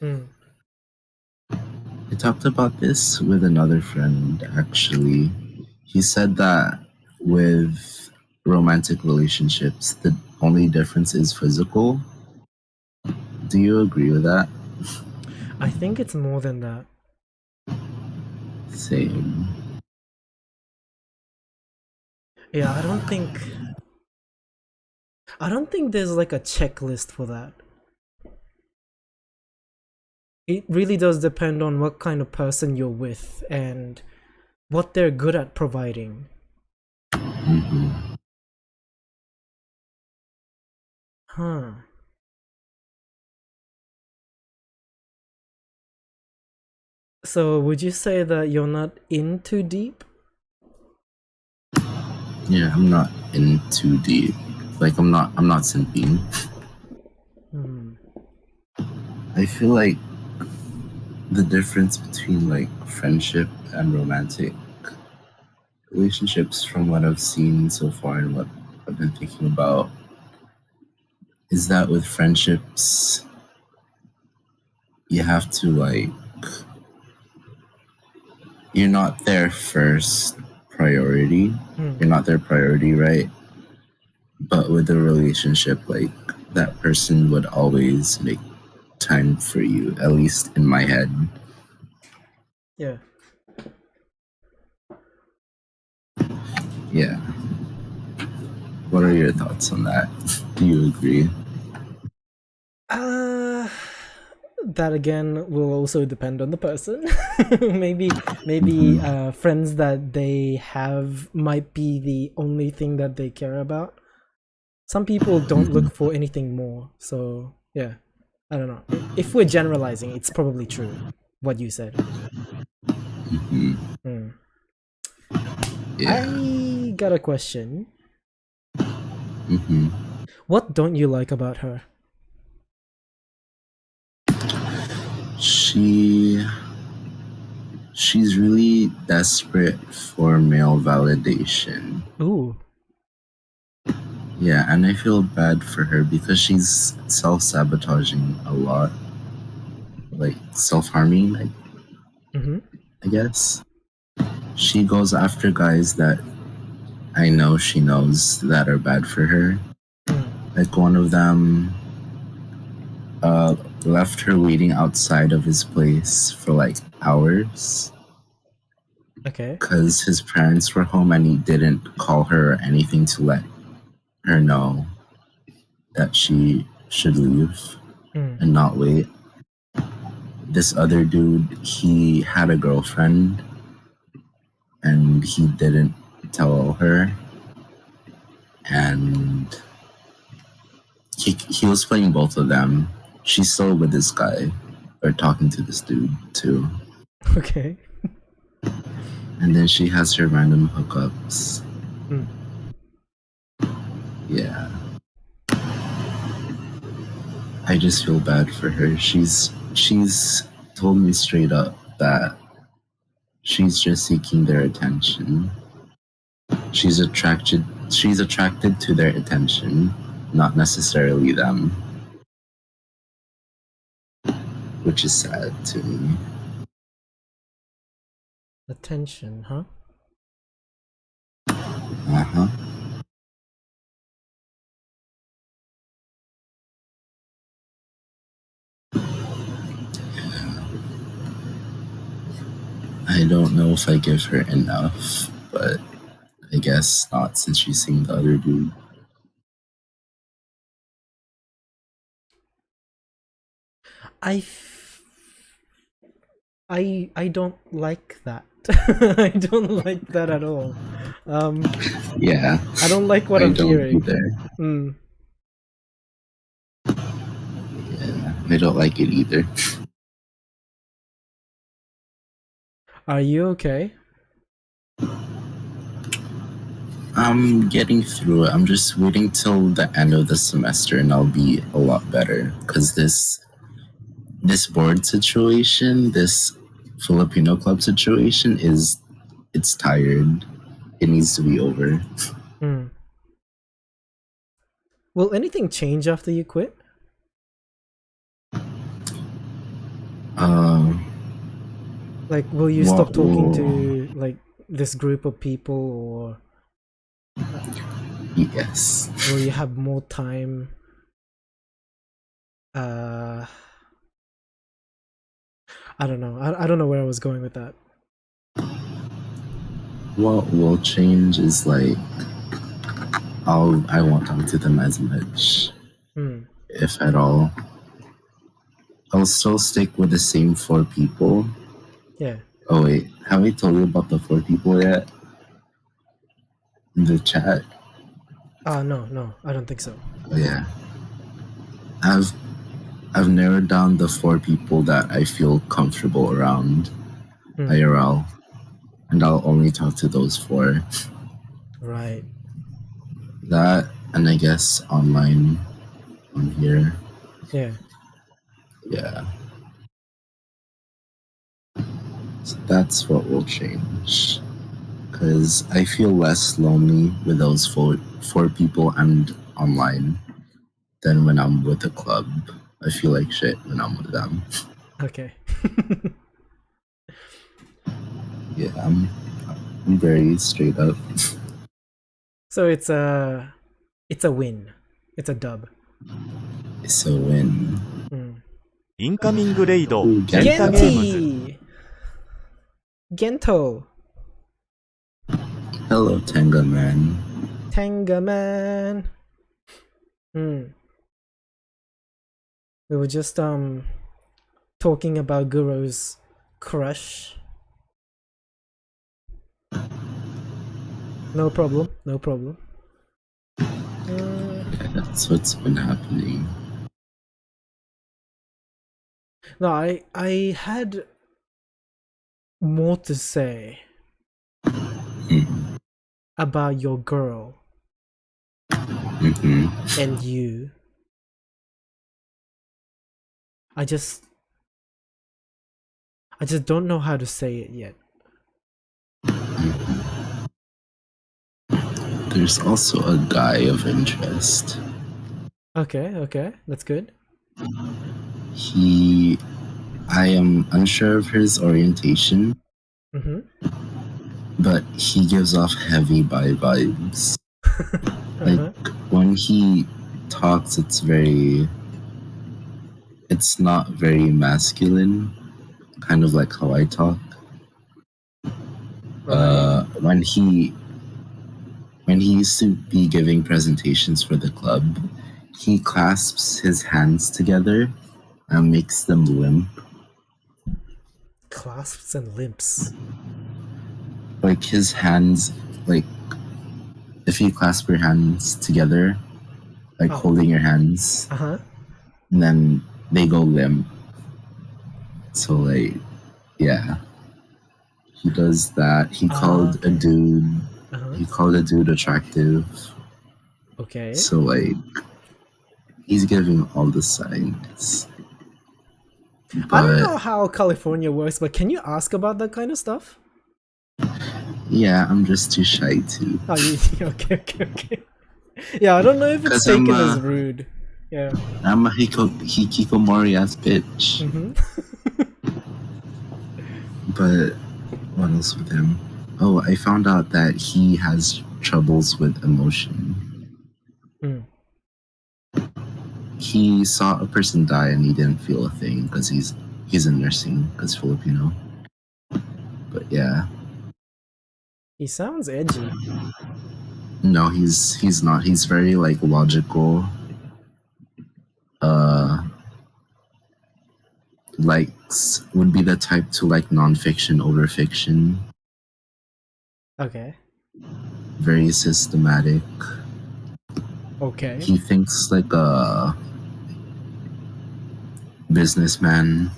I talked about this with another friend, actually. He said that with romantic relationships, the only difference is physical. Do you agree with that? I think it's more than that. Same. Yeah, I don't think there's like a checklist for that. It really does depend on what kind of person you're with and what they're good at providing. Huh. So would you say that you're not in too deep? Yeah, I'm not in too deep. Like I'm not simping. I feel like the difference between like friendship and romantic relationships, from what I've seen so far and what I've been thinking about, is that with friendships you have to like, you're not their first priority. You're not their priority, right? But with a relationship, like that person would always make time for you, at least in my head. Yeah. Yeah. What are your thoughts on that? Do you agree? That again will also depend on the person. maybe friends that they have might be the only thing that they care about. Some people don't look for anything more. So yeah, I don't know. If we're generalizing, it's probably true what you said. Hmm. Yeah. I got a question. hmm What don't you like about her? She's really desperate for male validation. Ooh. Yeah, and I feel bad for her because she's self-sabotaging a lot. Like self-harming, Mm-hmm. I guess. She goes after guys that I know she knows that are bad for her. Like one of them left her waiting outside of his place for like hours Okay. because his parents were home and he didn't call her or anything to let her know that she should leave and not wait. This other dude, he had a girlfriend and he didn't tell her, and he was playing both of them. She's still with this guy or talking to this dude too. Okay. And then she has her random hookups. Yeah. I just feel bad for her. She's told me straight up that she's just seeking their attention. She's attracted to their attention, not necessarily them. Which is sad to me. Attention, huh? Uh-huh. I don't know if I give her enough, but I guess not since she's seen the other dude. I don't like that. I don't like that at all. Yeah. I don't like what I I'm don't hearing. either. Yeah, I don't like it either. Are you okay? I'm getting through it. I'm just waiting till the end of the semester and I'll be a lot better. Because this board situation, this Filipino club situation it's tired. It needs to be over. Will anything change after you quit? Like, will you stop talking to like this group of people, or Yes. will you have more time? I don't know. I don't know where I was going with that. What will change is like I won't talk to them as much, if at all. I'll still stick with the same 4 people. Yeah. Oh wait, have I told you about the 4 people yet? In the chat? No, I don't think so. Oh, yeah. I've narrowed down the 4 people that I feel comfortable around IRL, and I'll only talk to those 4. Right. That, and I guess online on here. Yeah. Yeah. So that's what will change. Because I feel less lonely with those 4 people and online than when I'm with a club. I feel like shit when I'm with them. Okay. Yeah, I'm very straight up. So it's a win. It's a dub. It's a win. インカミングレイド Ooh, ゲンタゲームズ Genti! Gento! Hello, Tenga man. Tenga man. We were just talking about Guro's crush. No problem, no problem. That's what's been happening. No, I had more to say about your girl and you. I just don't know how to say it yet. There's also a guy of interest. Okay, that's good. I am unsure of his orientation, but he gives off heavy bi vibes. Like, when he talks, it's not very masculine, kind of like how I talk. When he used to be giving presentations for the club, he clasps his hands together and makes them limp. Clasps and limps. Like his hands, like if you clasp your hands together, like holding your hands, and then they go limp. So like, yeah, he does that. He called a dude. He called a dude attractive. Okay. So like, he's giving all the signs. I don't know how California works, but can you ask about that kind of stuff? Yeah, I'm just too shy to. Oh, okay. Yeah, I don't know if it's taken as rude. Yeah. I'm a hikikomori ass bitch. But what else with him? Oh, I found out that he has troubles with emotion. He saw a person die and he didn't feel a thing because he's in nursing, because Filipino. But yeah. He sounds edgy. No, he's not. He's very like logical. Would be the type to like nonfiction over fiction. Okay. Very systematic. Okay. He thinks like a businessman.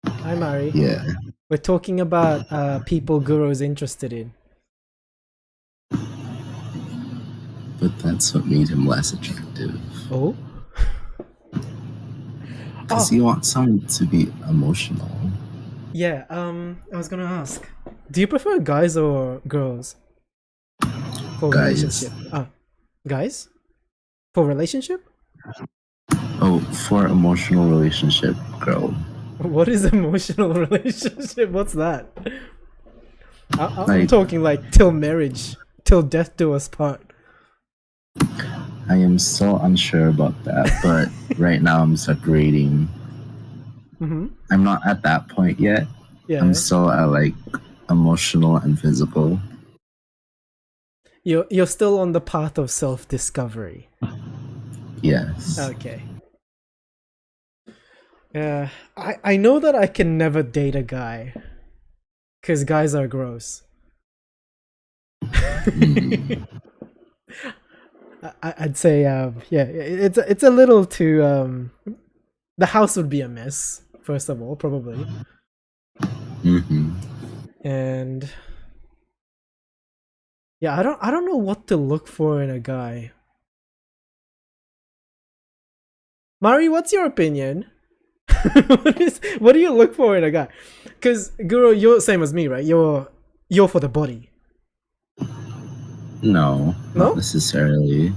Hi, Mari. Yeah. We're talking about people Guro's interested in. But that's what made him less attractive. Oh? Because you want someone to be emotional. Yeah, I was gonna ask. Do you prefer guys or girls? For Guys. relationship. Guys? For relationship? Oh, for emotional relationship, girl. What is emotional relationship? What's that? I'm Like- talking like till marriage, till death do us part. I am so unsure about that, but right now I'm separating. I'm not at that point yet. Yeah. I'm still at like emotional and physical. You're still on the path of self-discovery. Yes. Okay. I know that I can never date a guy, cause guys are gross. I'd say yeah, it's a little too the house would be a mess, first of all, probably. And yeah, I don't know what to look for in a guy. Mari, what's your opinion? What do you look for in a guy? Because Guru, you're same as me, right? You're for the body. No, No? not necessarily.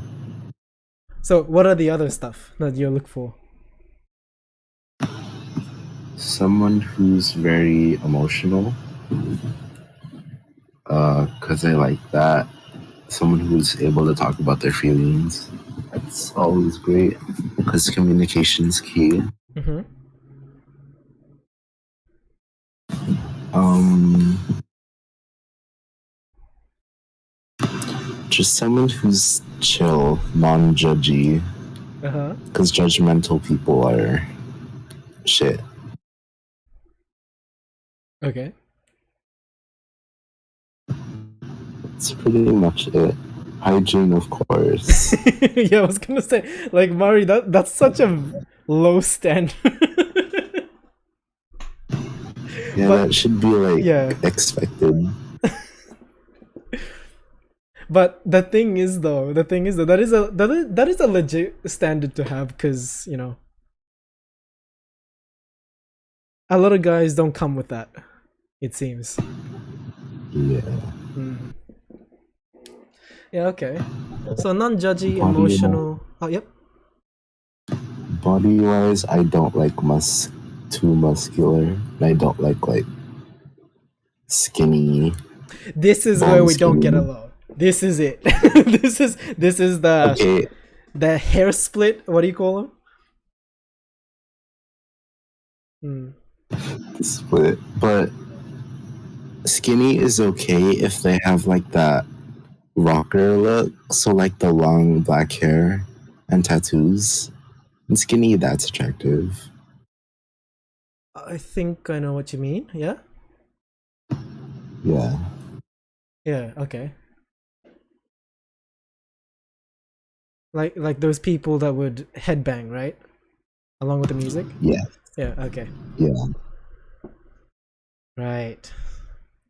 So what are the other stuff that you look for? Someone who's very emotional. Cause I like that. Someone who's able to talk about their feelings. That's always great. Cause communication's key. Just someone who's chill, non-judgy, Uh-huh. because judgmental people are shit. Okay. That's pretty much it. Hygiene, of course. Yeah, I was gonna say, like, Mari, that's such a low standard. Yeah, But- that should be like yeah. expected. But the thing is though, that is a legit standard to have, because you know, a lot of guys don't come with that, it seems. Yeah. Mm. Yeah, okay. So non-judgy, Body, emotional. Oh, yep. Body wise, I don't like too muscular. And I don't like skinny. This is where we don't get along. This is it. this is the Okay, the hair split. What do you call them? split. But skinny is okay if they have like that rocker look. So like the long black hair and tattoos. And skinny, that's attractive. I think I know what you mean. Yeah. Yeah. Yeah. Okay. Like those people that would headbang, right? Along with the music. Yeah. Yeah. Okay. Yeah. Right.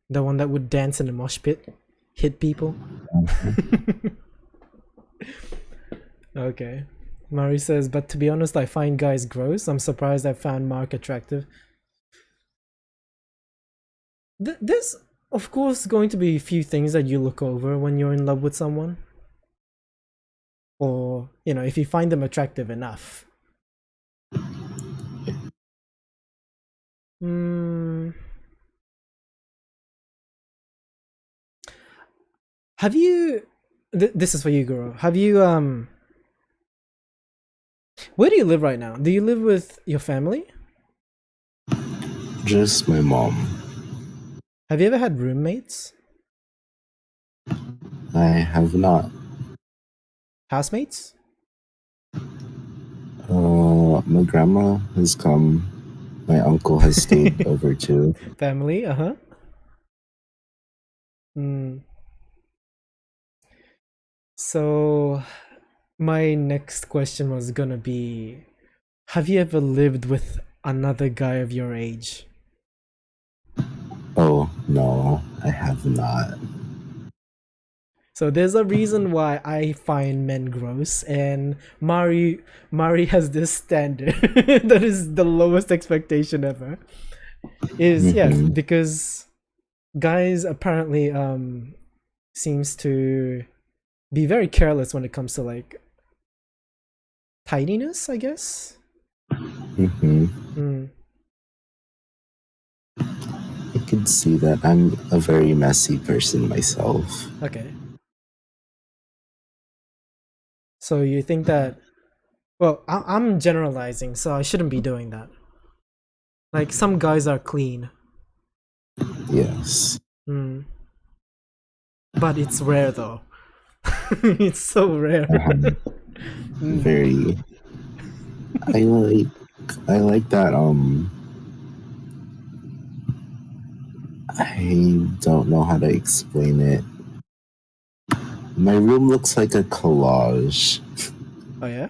The one that would dance in the mosh pit, hit people. Okay. Mari says, but to be honest, I find guys gross. I'm surprised I found Mark attractive. There's, of course, going to be a few things that you look over when you're in love with someone. Or, you know, if you find them attractive enough. Have you... this is for you, Guru. Have you, where do you live right now? Do you live with your family? Just my mom. Have you ever had roommates? I have not. Housemates? My grandma has come. My uncle has stayed over too. Family, uh-huh. So, my next question was gonna be, have you ever lived with another guy of your age? Oh, no, I have not. So there's a reason why I find men gross, and Mari has this standard that is the lowest expectation ever. Yes, because guys apparently seems to be very careless when it comes to like tidiness, I guess. I could see that. I'm a very messy person myself. Okay. So you think that, well, I'm generalizing, so I shouldn't be doing that. Like, some guys are clean. Yes. But it's rare though. It's so rare. Very. I like that, I don't know how to explain it. My room looks like a collage. Oh yeah?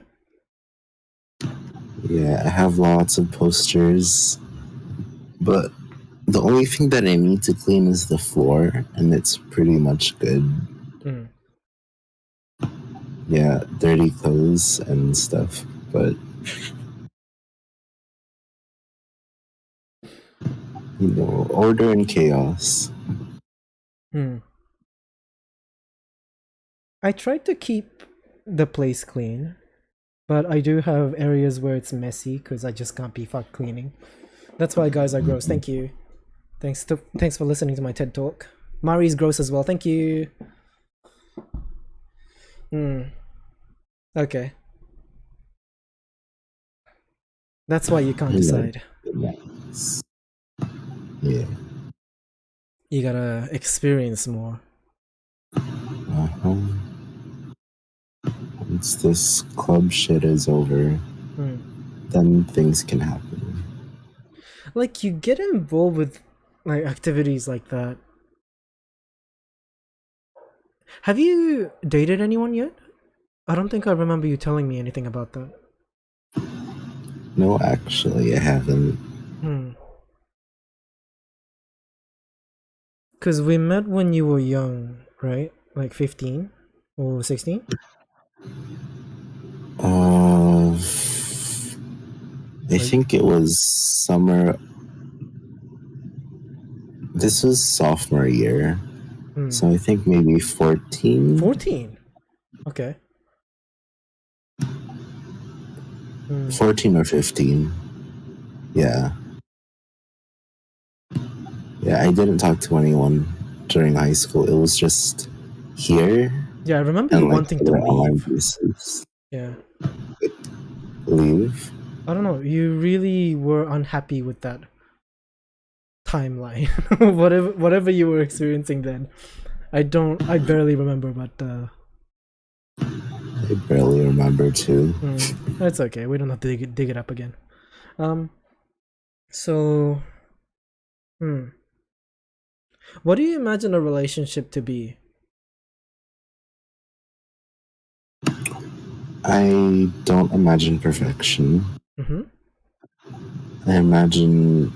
Yeah, I have lots of posters, but the only thing that I need to clean is the floor, and it's pretty much good. Yeah, dirty clothes and stuff, but you know, order and chaos. I tried to keep the place clean, but I do have areas where it's messy because I just can't be fucked cleaning. That's why guys are gross. Thank you. Thanks for listening to my TED Talk. Mari's gross as well. Thank you. Okay. That's why you can't decide. Yeah. You gotta experience more. once this club shit is over, then things can happen. Like, you get involved with like activities like that. Have you dated anyone yet? I don't think I remember you telling me anything about that. No, actually, I haven't. Because we met when you were young, right? Like 15 or 16? I think it was summer. This was sophomore year. So I think maybe 14. 14? Okay. 14 or 15. Yeah. Yeah, I didn't talk to anyone during high school. It was just here. Yeah, I remember you wanting to leave. Yeah. Leave? I don't know. You really were unhappy with that timeline. whatever you were experiencing then. I barely remember, but I barely remember too. That's okay. We don't have to dig it up again. So what do you imagine a relationship to be? I don't imagine perfection. I imagine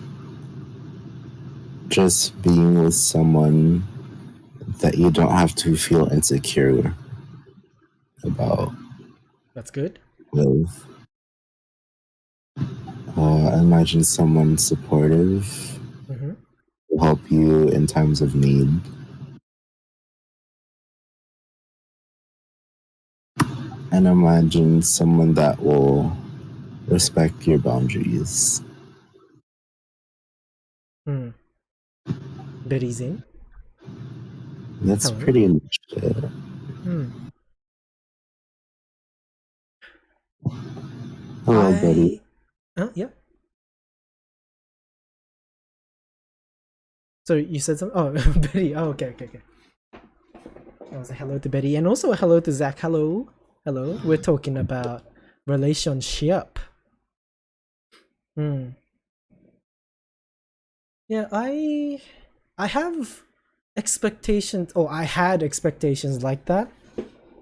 just being with someone that you don't have to feel insecure about. That's good. With. I imagine someone supportive, will help you in times of need. And imagine someone that will respect your boundaries. Betty's in. That's pretty much it. Hello, Betty. Yeah. So you said something? Oh, Betty. Oh, okay. I was a hello to Betty, and also a hello to Zach. Hello. We're talking about relationship. Yeah, I have expectations. Oh, I had expectations like that,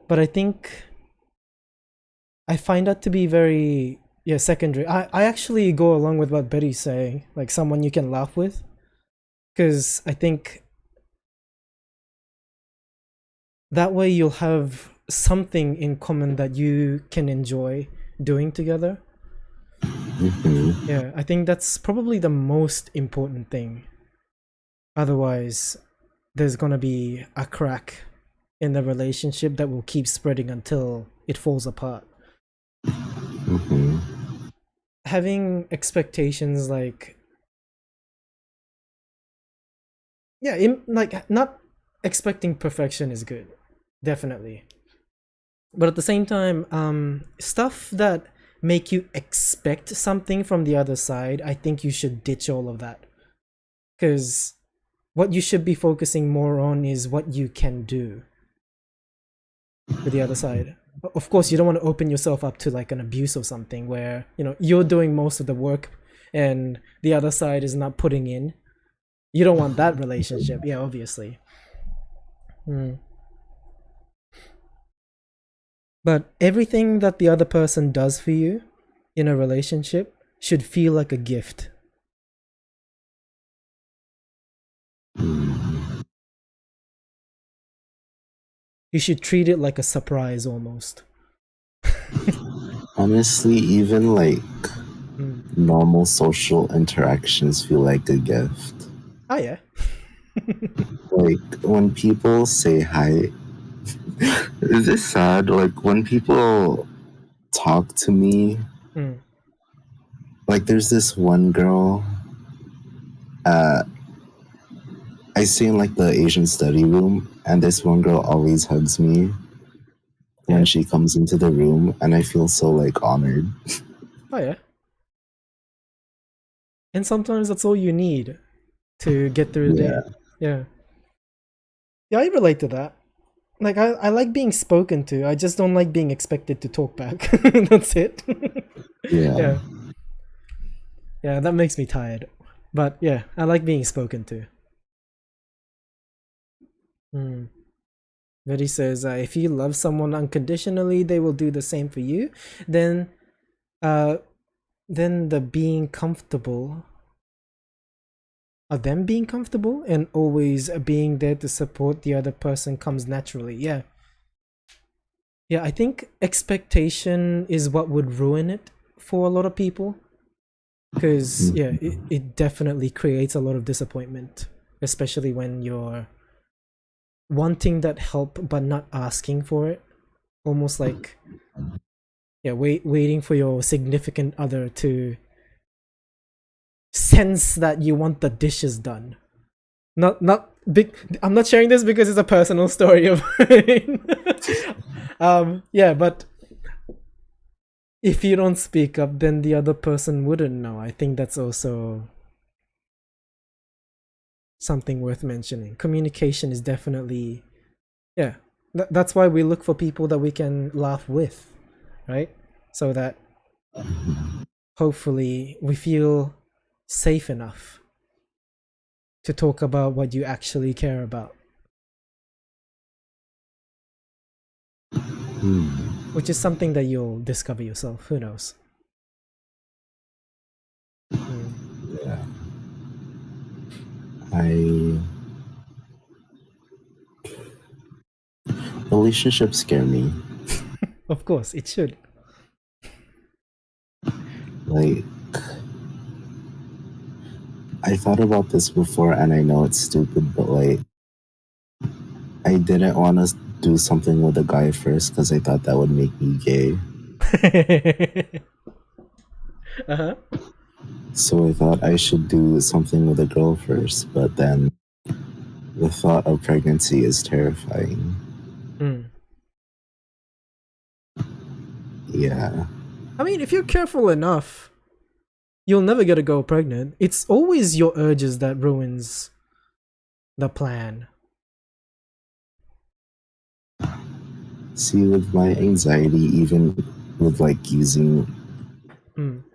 but I think I find that to be very secondary. I actually go along with what Betty's saying, like someone you can laugh with, because I think that way you'll have something in common that you can enjoy doing together. Yeah, I think that's probably the most important thing. Otherwise, there's gonna be a crack in the relationship that will keep spreading until it falls apart. Having expectations like not expecting perfection is good, definitely, but at the same time, stuff that make you expect something from the other side, I think you should ditch all of that, because what you should be focusing more on is what you can do with the other side. Of course, you don't want to open yourself up to like an abuse or something where, you know, you're doing most of the work and the other side is not putting in. You don't want that relationship. Yeah, obviously. But everything that the other person does for you in a relationship should feel like a gift. You should treat it like a surprise almost. Honestly, even like normal social interactions feel like a gift. Oh yeah. Like when people say hi, is this sad? Like when people talk to me, like there's this one girl, I stay in like the Asian study room, and this one girl always hugs me when she comes into the room, and I feel so like honored. Oh yeah. And sometimes that's all you need to get through the day. Yeah, I relate to that. like I like being spoken to. I just don't like being expected to talk back. That's it. Yeah. Yeah, that makes me tired. But yeah, I like being spoken to. Very says, if you love someone unconditionally, they will do the same for you. Then the being comfortable, them being comfortable and always being there to support the other person comes naturally. Yeah. Yeah, I think expectation is what would ruin it for a lot of people. Because, yeah, it definitely creates a lot of disappointment, especially when you're wanting that help but not asking for it. Almost like, yeah, waiting for your significant other to sense that you want the dishes done. Not big. I'm not sharing this because it's a personal story of mine. Yeah, but if you don't speak up, then the other person wouldn't know. I think that's also something worth mentioning. Communication is definitely, yeah. That's why we look for people that we can laugh with, right? So that hopefully we feel safe enough to talk about what you actually care about. Which is something that you'll discover yourself. Who knows? Yeah. Relationships scare me. Of course, it should. Like, I thought about this before and I know it's stupid, but like, I didn't want to do something with a guy first because I thought that would make me gay. Uh-huh. So I thought I should do something with a girl first, but then the thought of pregnancy is terrifying. Yeah. I mean, if you're careful enough, you'll never get a girl pregnant. It's always your urges that ruins the plan. See, with my anxiety, even with like using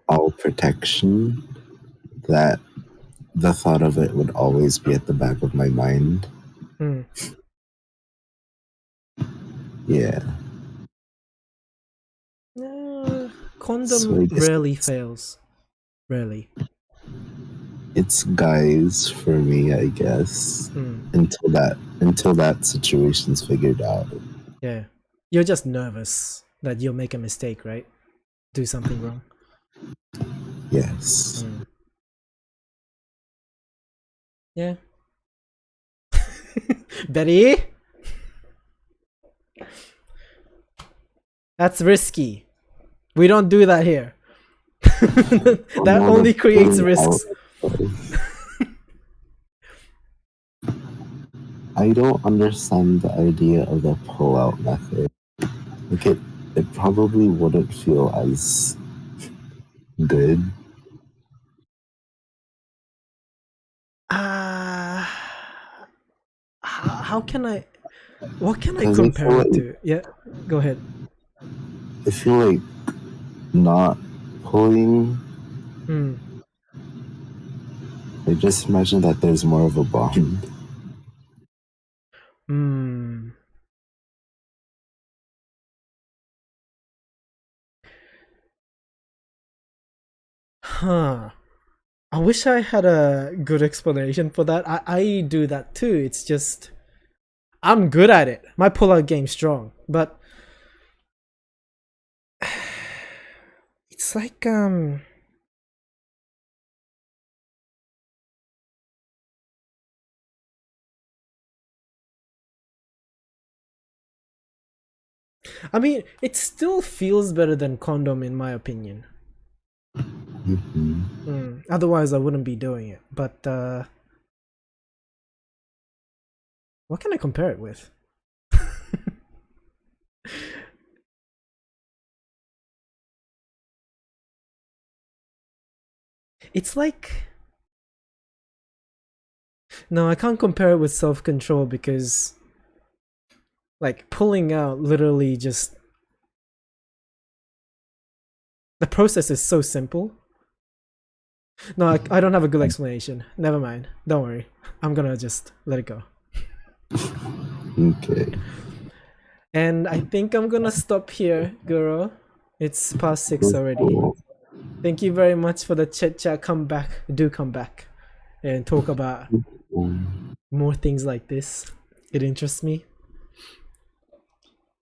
all protection, that the thought of it would always be at the back of my mind. Yeah. Condom So I guess rarely fails. Rarely. it's guys for me, I guess. Until that situation's figured out. Yeah. You're just nervous that you'll make a mistake, right? Do something wrong. Yes. Yeah. Betty? That's risky. We don't do that here. That only creates risks. I don't understand the idea of the pull-out method. Like it probably wouldn't feel as good. How can I? What can I compare it to? Yeah, go ahead. I feel like not pulling. I just imagine that there's more of a bond. Huh. I wish I had a good explanation for that. I do that too. It's just I'm good at it. My pull-out game's strong, but it's like I mean, it still feels better than condom in my opinion. Otherwise, I wouldn't be doing it. But what can I compare it with? It's like... No, I can't compare it with self-control because Like pulling out literally just the process is so simple. No, I don't have a good explanation. Never mind. Don't worry. I'm gonna just let it go. Okay. And I think I'm gonna stop here, girl. It's past 6 already. Thank you very much for the chit chat. Come back. Do come back and talk about more things like this. It interests me.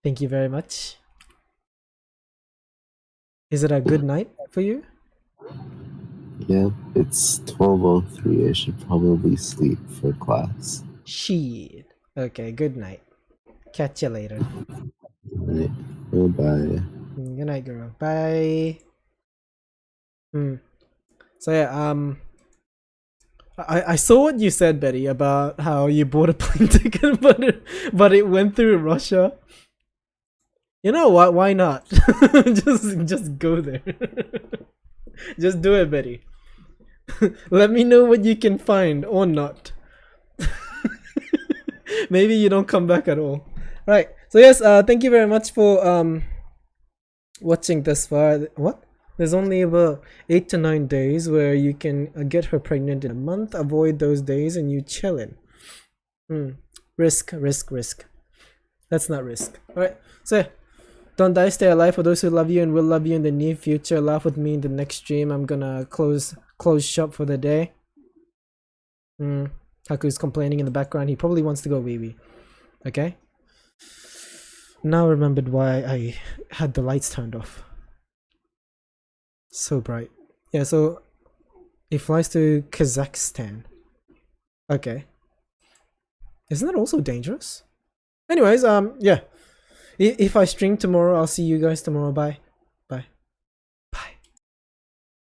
Thank you very much. Is it a good night for you? Yeah, it's 12:03. I should probably sleep for class. Shit. Okay, good night. Catch you later. Right. Bye-bye. Good night, girl. Bye. So yeah, I saw what you said, Betty, about how you bought a plane ticket, but it went through Russia. You know what? Why not? just go there. Just do it, Betty. Let me know what you can find or not. Maybe you don't come back at all. Right. So yes, thank you very much for watching this far. What? There's only about 8 to 9 days where you can get her pregnant in a month. Avoid those days and you chillin'. Risk. That's not risk. Alright. So don't die, stay alive for those who love you and will love you in the near future. Laugh with me in the next stream. I'm gonna close shop for the day. Haku's complaining in the background. He probably wants to go wee-wee. Okay? Now I remembered why I had the lights turned off. So bright. Yeah, so it flies to Kazakhstan. Okay. Isn't that also dangerous? Anyways, yeah. If I stream tomorrow, I'll see you guys tomorrow. Bye.